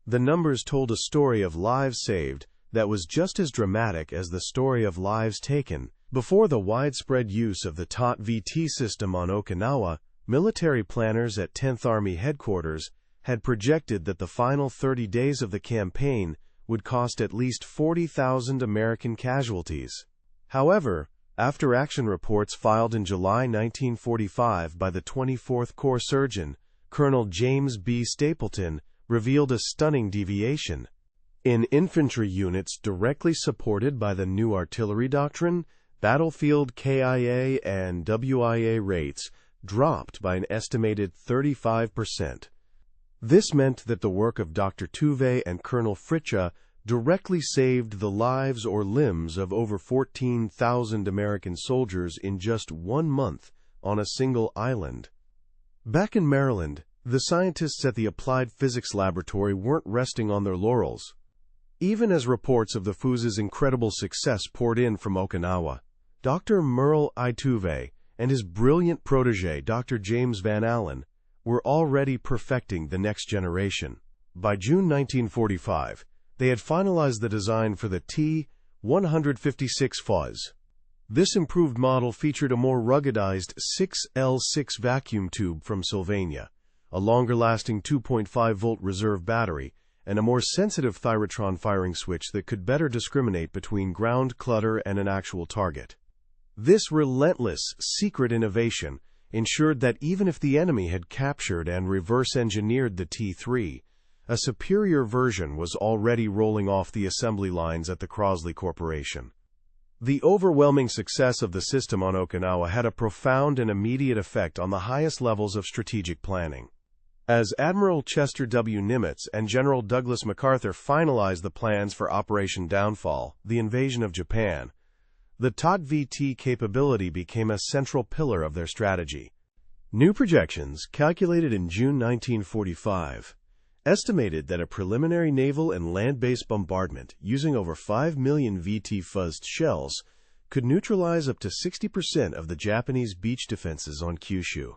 The numbers told a story of lives saved that was just as dramatic as the story of lives taken. Before the widespread use of the TOT VT system on Okinawa, military planners at 10th Army Headquarters had projected that the final 30 days of the campaign would cost at least 40,000 American casualties. However, after-action reports filed in July 1945 by the 24th Corps surgeon, Colonel James B. Stapleton, revealed a stunning deviation. In infantry units directly supported by the new artillery doctrine, battlefield KIA and WIA rates dropped by an estimated 35%. This meant that the work of Dr. Tuve and Colonel Fritcha directly saved the lives or limbs of over 14,000 American soldiers in just 1 month on a single island. Back in Maryland, the scientists at the Applied Physics Laboratory weren't resting on their laurels. Even as reports of the fuse's incredible success poured in from Okinawa, Dr. Merle Ituve and his brilliant protege, Dr. James Van Allen, were already perfecting the next generation. By June 1945, they had finalized the design for the T-156 fuzz. This improved model featured a more ruggedized 6L6 vacuum tube from Sylvania, a longer-lasting 2.5-volt reserve battery, and a more sensitive thyrotron firing switch that could better discriminate between ground clutter and an actual target. This relentless, secret innovation ensured that even if the enemy had captured and reverse-engineered the T-3, a superior version was already rolling off the assembly lines at the Crosley Corporation. The overwhelming success of the system on Okinawa had a profound and immediate effect on the highest levels of strategic planning. As Admiral Chester W. Nimitz and General Douglas MacArthur finalized the plans for Operation Downfall, the invasion of Japan, the TOT-VT capability became a central pillar of their strategy. New projections, calculated in June 1945, estimated that a preliminary naval and land-based bombardment using over 5 million VT-fuzzed shells could neutralize up to 60% of the Japanese beach defenses on Kyushu.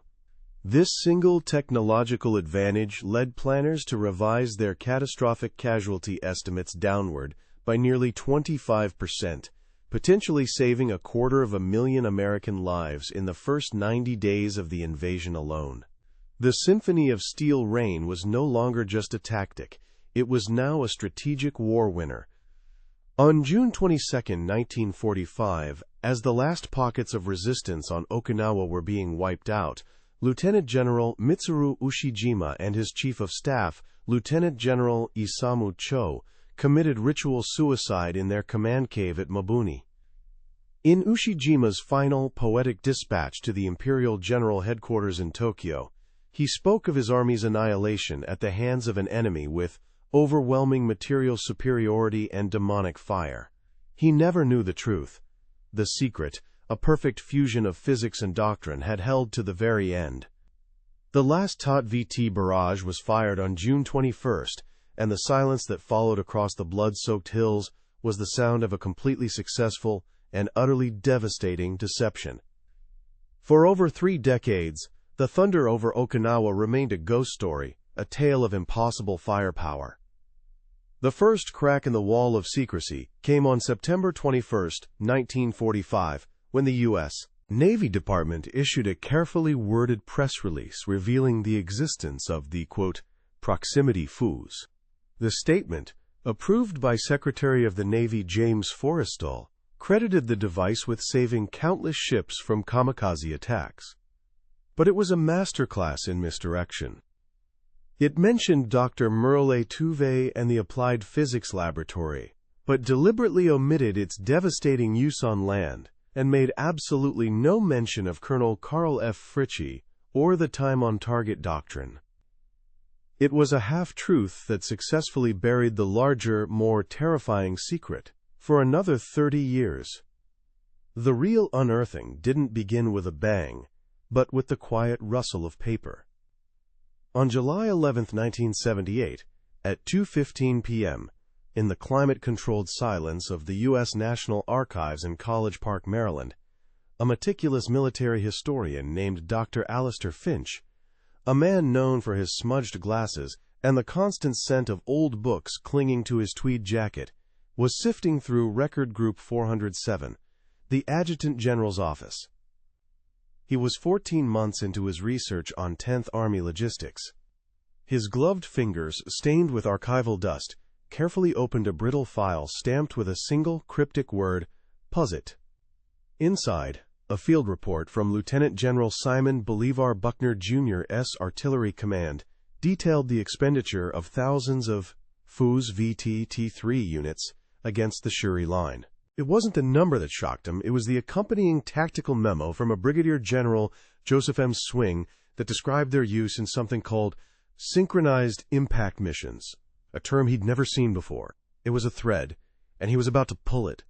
This single technological advantage led planners to revise their catastrophic casualty estimates downward by nearly 25%, potentially saving 250,000 American lives in the first 90 days of the invasion alone. The Symphony of Steel Rain was no longer just a tactic, it was now a strategic war winner. On June 22, 1945, as the last pockets of resistance on Okinawa were being wiped out, Lieutenant General Mitsuru Ushijima and his Chief of Staff, Lieutenant General Isamu Cho, committed ritual suicide in their command cave at Mabuni. In Ushijima's final poetic dispatch to the Imperial General Headquarters in Tokyo, he spoke of his army's annihilation at the hands of an enemy with overwhelming material superiority and demonic fire. He never knew the truth. The secret, a perfect fusion of physics and doctrine, had held to the very end. The last Tot VT barrage was fired on June 21st, and the silence that followed across the blood-soaked hills was the sound of a completely successful and utterly devastating deception. For over 3 decades, the thunder over Okinawa remained a ghost story, a tale of impossible firepower. The first crack in the wall of secrecy came on September 21, 1945, when the U.S. Navy Department issued a carefully worded press release revealing the existence of the, quote, proximity fuse. The statement, approved by Secretary of the Navy James Forrestal, credited the device with saving countless ships from kamikaze attacks. But it was a masterclass in misdirection. It mentioned Dr. Merle Tuve and the Applied Physics Laboratory, but deliberately omitted its devastating use on land and made absolutely no mention of Colonel Carl F. Fritchie or the time-on-target doctrine. It was a half-truth that successfully buried the larger, more terrifying secret for another 30 years. The real unearthing didn't begin with a bang, but with the quiet rustle of paper. On July 11, 1978, at 2:15 p.m., in the climate-controlled silence of the U.S. National Archives in College Park, Maryland, a meticulous military historian named Dr. Alistair Finch, a man known for his smudged glasses and the constant scent of old books clinging to his tweed jacket, was sifting through Record Group 407, the Adjutant General's office. He was 14 months into his research on 10th Army logistics. His gloved fingers, stained with archival dust, carefully opened a brittle file stamped with a single cryptic word, POSIT. Inside, a field report from Lieutenant General Simon Bolivar Buckner Jr. S. Artillery Command detailed the expenditure of thousands of FUS VT-T3 units against the Shuri line. It wasn't the number that shocked him, it was the accompanying tactical memo from a Brigadier General Joseph M. Swing that described their use in something called synchronized impact missions, a term he'd never seen before. It was a thread, and he was about to pull it.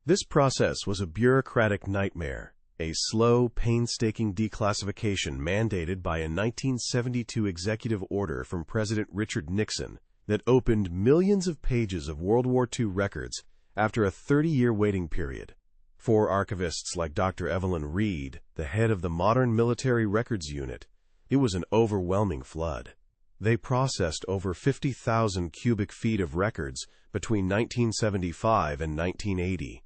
This process was a bureaucratic nightmare, a slow, painstaking declassification mandated by a 1972 executive order from President Richard Nixon that opened millions of pages of World War II records after a 30-year waiting period. For archivists like Dr. Evelyn Reed, the head of the Modern Military Records Unit, it was an overwhelming flood. They processed over 50,000 cubic feet of records between 1975 and 1980.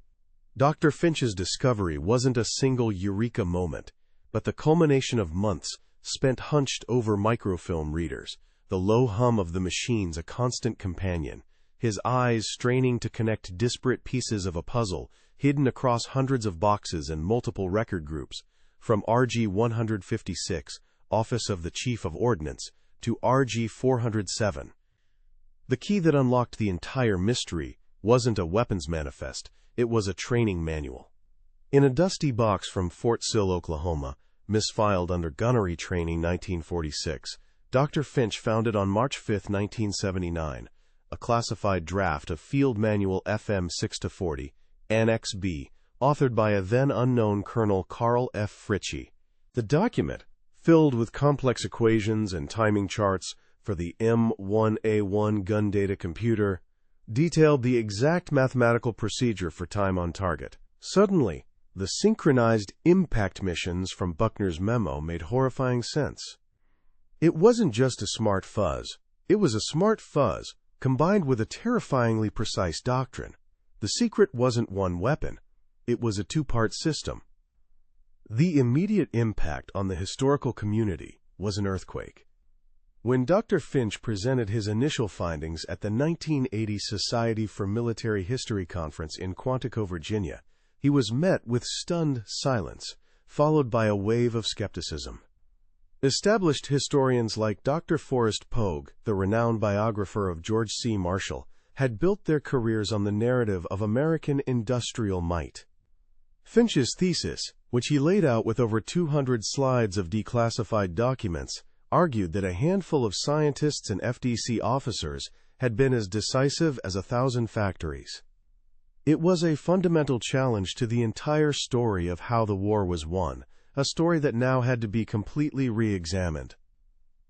Dr. Finch's discovery wasn't a single eureka moment, but the culmination of months spent hunched over microfilm readers, the low hum of the machines a constant companion, his eyes straining to connect disparate pieces of a puzzle hidden across hundreds of boxes and multiple record groups, from RG 156, Office of the Chief of Ordnance, to RG 407. The key that unlocked the entire mystery wasn't a weapons manifest, it was a training manual. In a dusty box from Fort Sill, Oklahoma, misfiled under Gunnery Training 1946, Dr. Finch found it on March 5, 1979, a classified draft of Field Manual FM 6-40, Annex B, authored by a then-unknown Colonel Carl F. Fritchie. The document, filled with complex equations and timing charts for the M1A1 gun data computer, detailed the exact mathematical procedure for time on target. Suddenly, the synchronized impact missions from Buckner's memo made horrifying sense. It wasn't just a smart fuzz. It was a smart fuzz combined with a terrifyingly precise doctrine. The secret wasn't one weapon. It was a two-part system. The immediate impact on the historical community was an earthquake. When Dr. Finch presented his initial findings at the 1980 Society for Military History Conference in Quantico, Virginia, he was met with stunned silence, followed by a wave of skepticism. Established historians like Dr. Forrest Pogue, the renowned biographer of George C. Marshall, had built their careers on the narrative of American industrial might. Finch's thesis, which he laid out with over 200 slides of declassified documents, argued that a handful of scientists and FDC officers had been as decisive as 1,000 factories. It was a fundamental challenge to the entire story of how the war was won, a story that now had to be completely re-examined.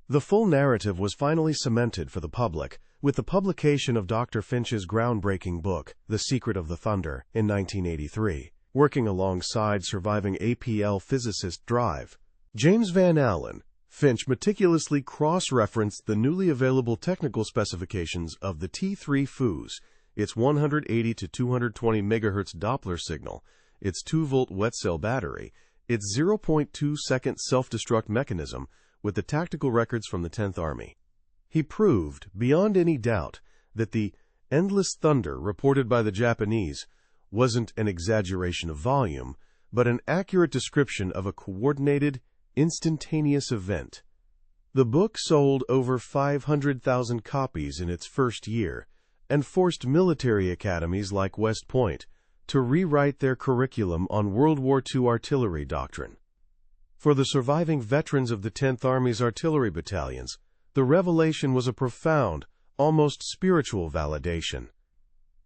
The full narrative was finally cemented for the public with the publication of Dr. Finch's groundbreaking book, The Secret of the Thunder, in 1983, working alongside surviving APL physicist Drive. James Van Allen. Finch meticulously cross-referenced the newly available technical specifications of the T3 fuse, its 180 to 220 MHz Doppler signal, its 2-volt wet cell battery, its 0.2-second self-destruct mechanism, with the tactical records from the 10th Army. He proved, beyond any doubt, that the endless thunder reported by the Japanese wasn't an exaggeration of volume, but an accurate description of a coordinated, instantaneous event. The book sold over 500,000 copies in its first year and forced military academies like West Point to rewrite their curriculum on World War II artillery doctrine. For the surviving veterans of the 10th Army's artillery battalions, the revelation was a profound, almost spiritual validation.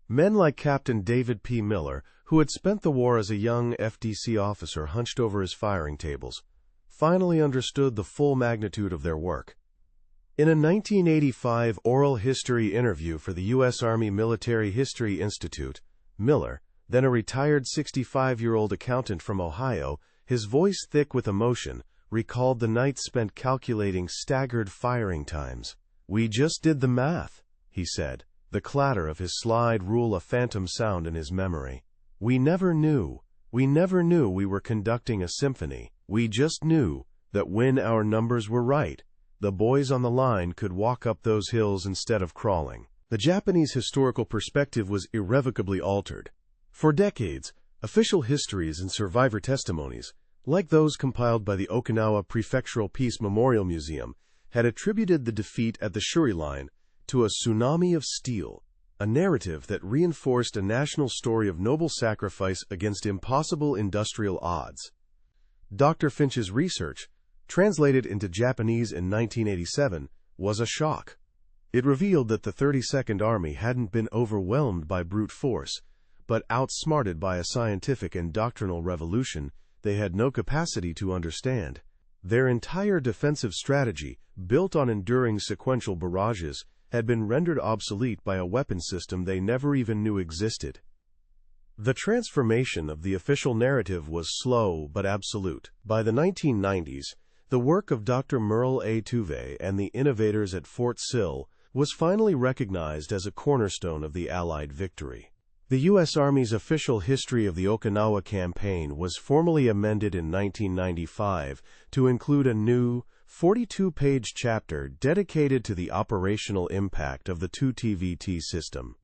Men like Captain David P. Miller, who had spent the war as a young FDC officer hunched over his firing tables, finally understood the full magnitude of their work. In a 1985 oral history interview for the U.S. Army Military History Institute, Miller, then a retired 65-year-old accountant from Ohio, his voice thick with emotion, recalled the nights spent calculating staggered firing times. "We just did the math," he said, the clatter of his slide rule a phantom sound in his memory. We never knew we were conducting a symphony. We just knew that when our numbers were right, the boys on the line could walk up those hills instead of crawling." The Japanese historical perspective was irrevocably altered. For decades, official histories and survivor testimonies, like those compiled by the Okinawa Prefectural Peace Memorial Museum, had attributed the defeat at the Shuri Line to a tsunami of steel, a narrative that reinforced a national story of noble sacrifice against impossible industrial odds. Dr. Finch's research, translated into Japanese in 1987, was a shock. It revealed that the 32nd Army hadn't been overwhelmed by brute force, but outsmarted by a scientific and doctrinal revolution they had no capacity to understand. Their entire defensive strategy, built on enduring sequential barrages, had been rendered obsolete by a weapon system they never even knew existed. The transformation of the official narrative was slow but absolute. By the 1990s, the work of Dr. Merle A. Tuve and the innovators at Fort Sill was finally recognized as a cornerstone of the Allied victory. The U.S. Army's official history of the Okinawa campaign was formally amended in 1995 to include a new, 42-page chapter dedicated to the operational impact of the 2TVT system.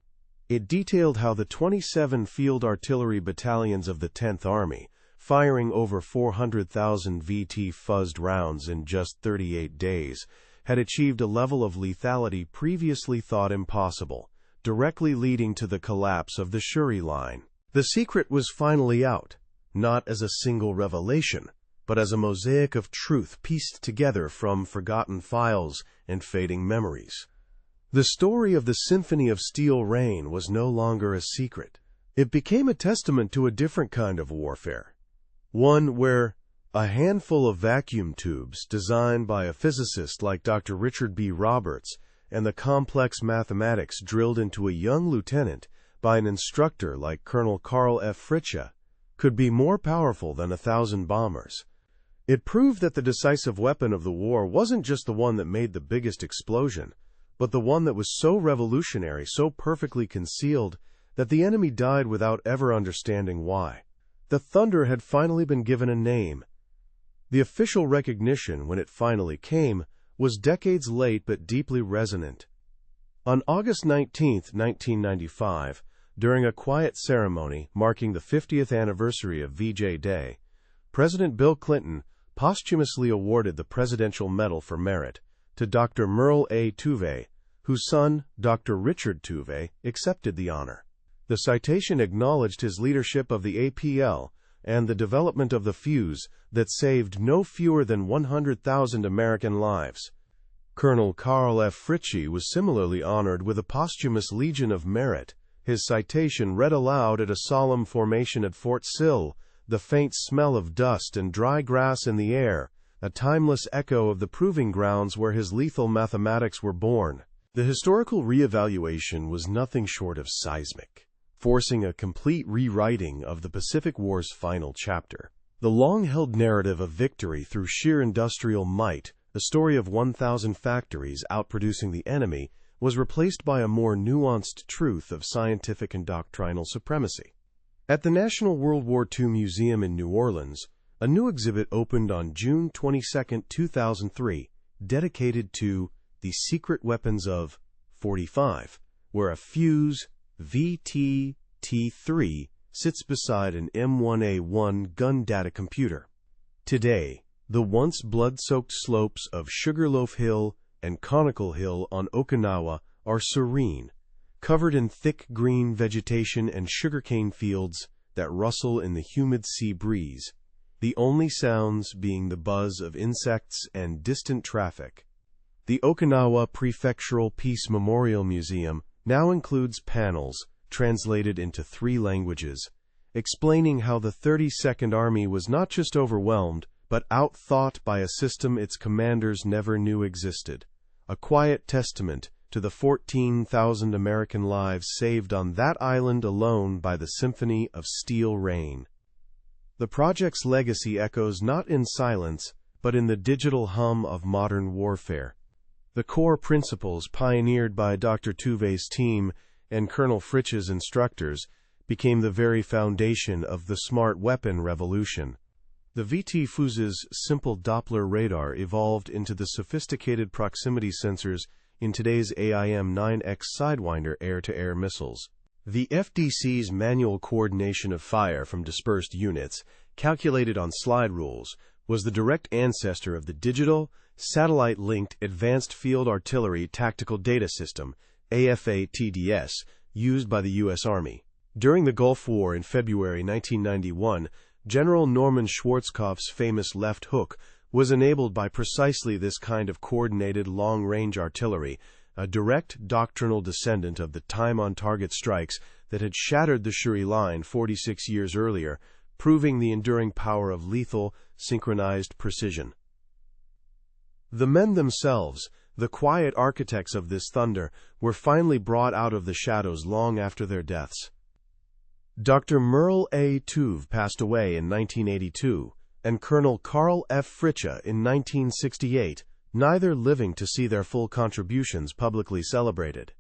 It detailed how the 27 field artillery battalions of the 10th Army, firing over 400,000 VT fuzzed rounds in just 38 days, had achieved a level of lethality previously thought impossible, directly leading to the collapse of the Shuri Line. The secret was finally out, not as a single revelation, but as a mosaic of truth pieced together from forgotten files and fading memories. The story of the Symphony of Steel Rain was no longer a secret. It became a testament to a different kind of warfare, one where a handful of vacuum tubes designed by a physicist like Dr. Richard B. Roberts and the complex mathematics drilled into a young lieutenant by an instructor like Colonel Carl F. Fritzsche could be more powerful than 1,000 bombers. It proved that the decisive weapon of the war wasn't just the one that made the biggest explosion, but the one that was so revolutionary, so perfectly concealed, that the enemy died without ever understanding why. The thunder had finally been given a name. The official recognition, when it finally came, was decades late but deeply resonant. On August 19, 1995, during a quiet ceremony marking the 50th anniversary of VJ Day, President Bill Clinton posthumously awarded the Presidential Medal for Merit to Dr. Merle A. Tuve, whose son, Dr. Richard Tuve, accepted the honor. The citation acknowledged his leadership of the APL and the development of the fuse that saved no fewer than 100,000 American lives. Colonel Carl F. Fritchie was similarly honored with a posthumous Legion of Merit. His citation read aloud at a solemn formation at Fort Sill, the faint smell of dust and dry grass in the air, a timeless echo of the proving grounds where his lethal mathematics were born. The historical reevaluation was nothing short of seismic, forcing a complete rewriting of the Pacific War's final chapter. The long-held narrative of victory through sheer industrial might, a story of 1,000 factories outproducing the enemy, was replaced by a more nuanced truth of scientific and doctrinal supremacy. At the National World War II Museum in New Orleans, a new exhibit opened on June 22, 2003, dedicated to the secret weapons of 45, where a fuse VT-T3 sits beside an M1A1 gun data computer. Today, the once blood-soaked slopes of Sugarloaf Hill and Conical Hill on Okinawa are serene, covered in thick green vegetation and sugarcane fields that rustle in the humid sea breeze, the only sounds being the buzz of insects and distant traffic. The Okinawa Prefectural Peace Memorial Museum now includes panels, translated into 3 languages, explaining how the 32nd Army was not just overwhelmed, but outthought by a system its commanders never knew existed, a quiet testament to the 14,000 American lives saved on that island alone by the symphony of steel rain. The project's legacy echoes not in silence, but in the digital hum of modern warfare. The core principles pioneered by Dr. Tuve's team and Colonel Fritch's instructors became the very foundation of the smart weapon revolution. The VT fuse's simple Doppler radar evolved into the sophisticated proximity sensors in today's AIM-9X Sidewinder air-to-air missiles. The FDC's manual coordination of fire from dispersed units, calculated on slide rules, was the direct ancestor of the digital, satellite-linked Advanced Field Artillery Tactical Data System, AFA-TDS, used by the U.S. Army. During the Gulf War in February 1991, General Norman Schwarzkopf's famous left hook was enabled by precisely this kind of coordinated long-range artillery, a direct doctrinal descendant of the time-on-target strikes that had shattered the Shuri Line 46 years earlier, proving the enduring power of lethal, synchronized precision. The men themselves, the quiet architects of this thunder, were finally brought out of the shadows long after their deaths. Dr. Merle A. Tuve passed away in 1982, and Colonel Carl F. Fritchie in 1968, neither living to see their full contributions publicly celebrated.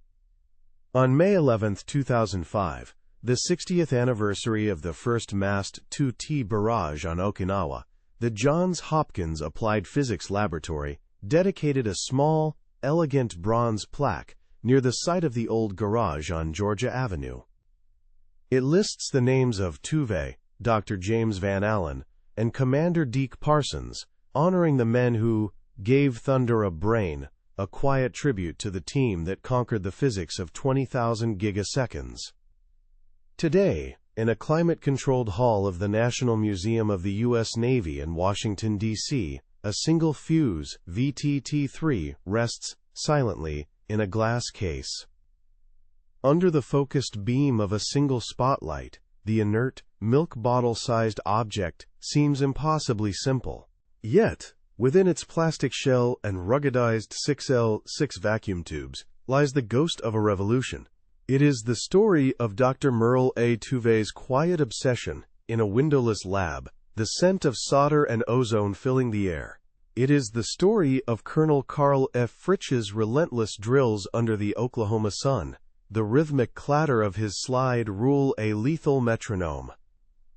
On May 11, 2005, the 60th anniversary of the first massed 2T barrage on Okinawa, the Johns Hopkins Applied Physics Laboratory dedicated a small, elegant bronze plaque near the site of the old garage on Georgia Avenue. It lists the names of Tuve, Dr. James Van Allen, and Commander Deke Parsons, honoring the men who gave thunder a brain, a quiet tribute to the team that conquered the physics of 20,000 gigaseconds. Today, in a climate-controlled hall of the National Museum of the U.S. Navy in Washington, D.C., a single fuse, VT-T3, rests silently in a glass case. Under the focused beam of a single spotlight, the inert, milk bottle-sized object seems impossibly simple. Yet, within its plastic shell and ruggedized 6L6 vacuum tubes, lies the ghost of a revolution. It is the story of Dr. Merle A. Tuve's quiet obsession in a windowless lab, the scent of solder and ozone filling the air. It is the story of Colonel Carl F. Fritch's relentless drills under the Oklahoma sun, the rhythmic clatter of his slide rule a lethal metronome.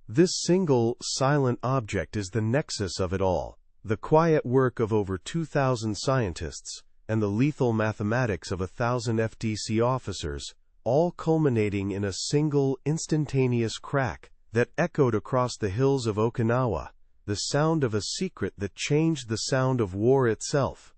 This single, silent object is the nexus of it all, the quiet work of over 2,000 scientists, and the lethal mathematics of 1,000 FDC officers, all culminating in a single, instantaneous crack that echoed across the hills of Okinawa, the sound of a secret that changed the sound of war itself.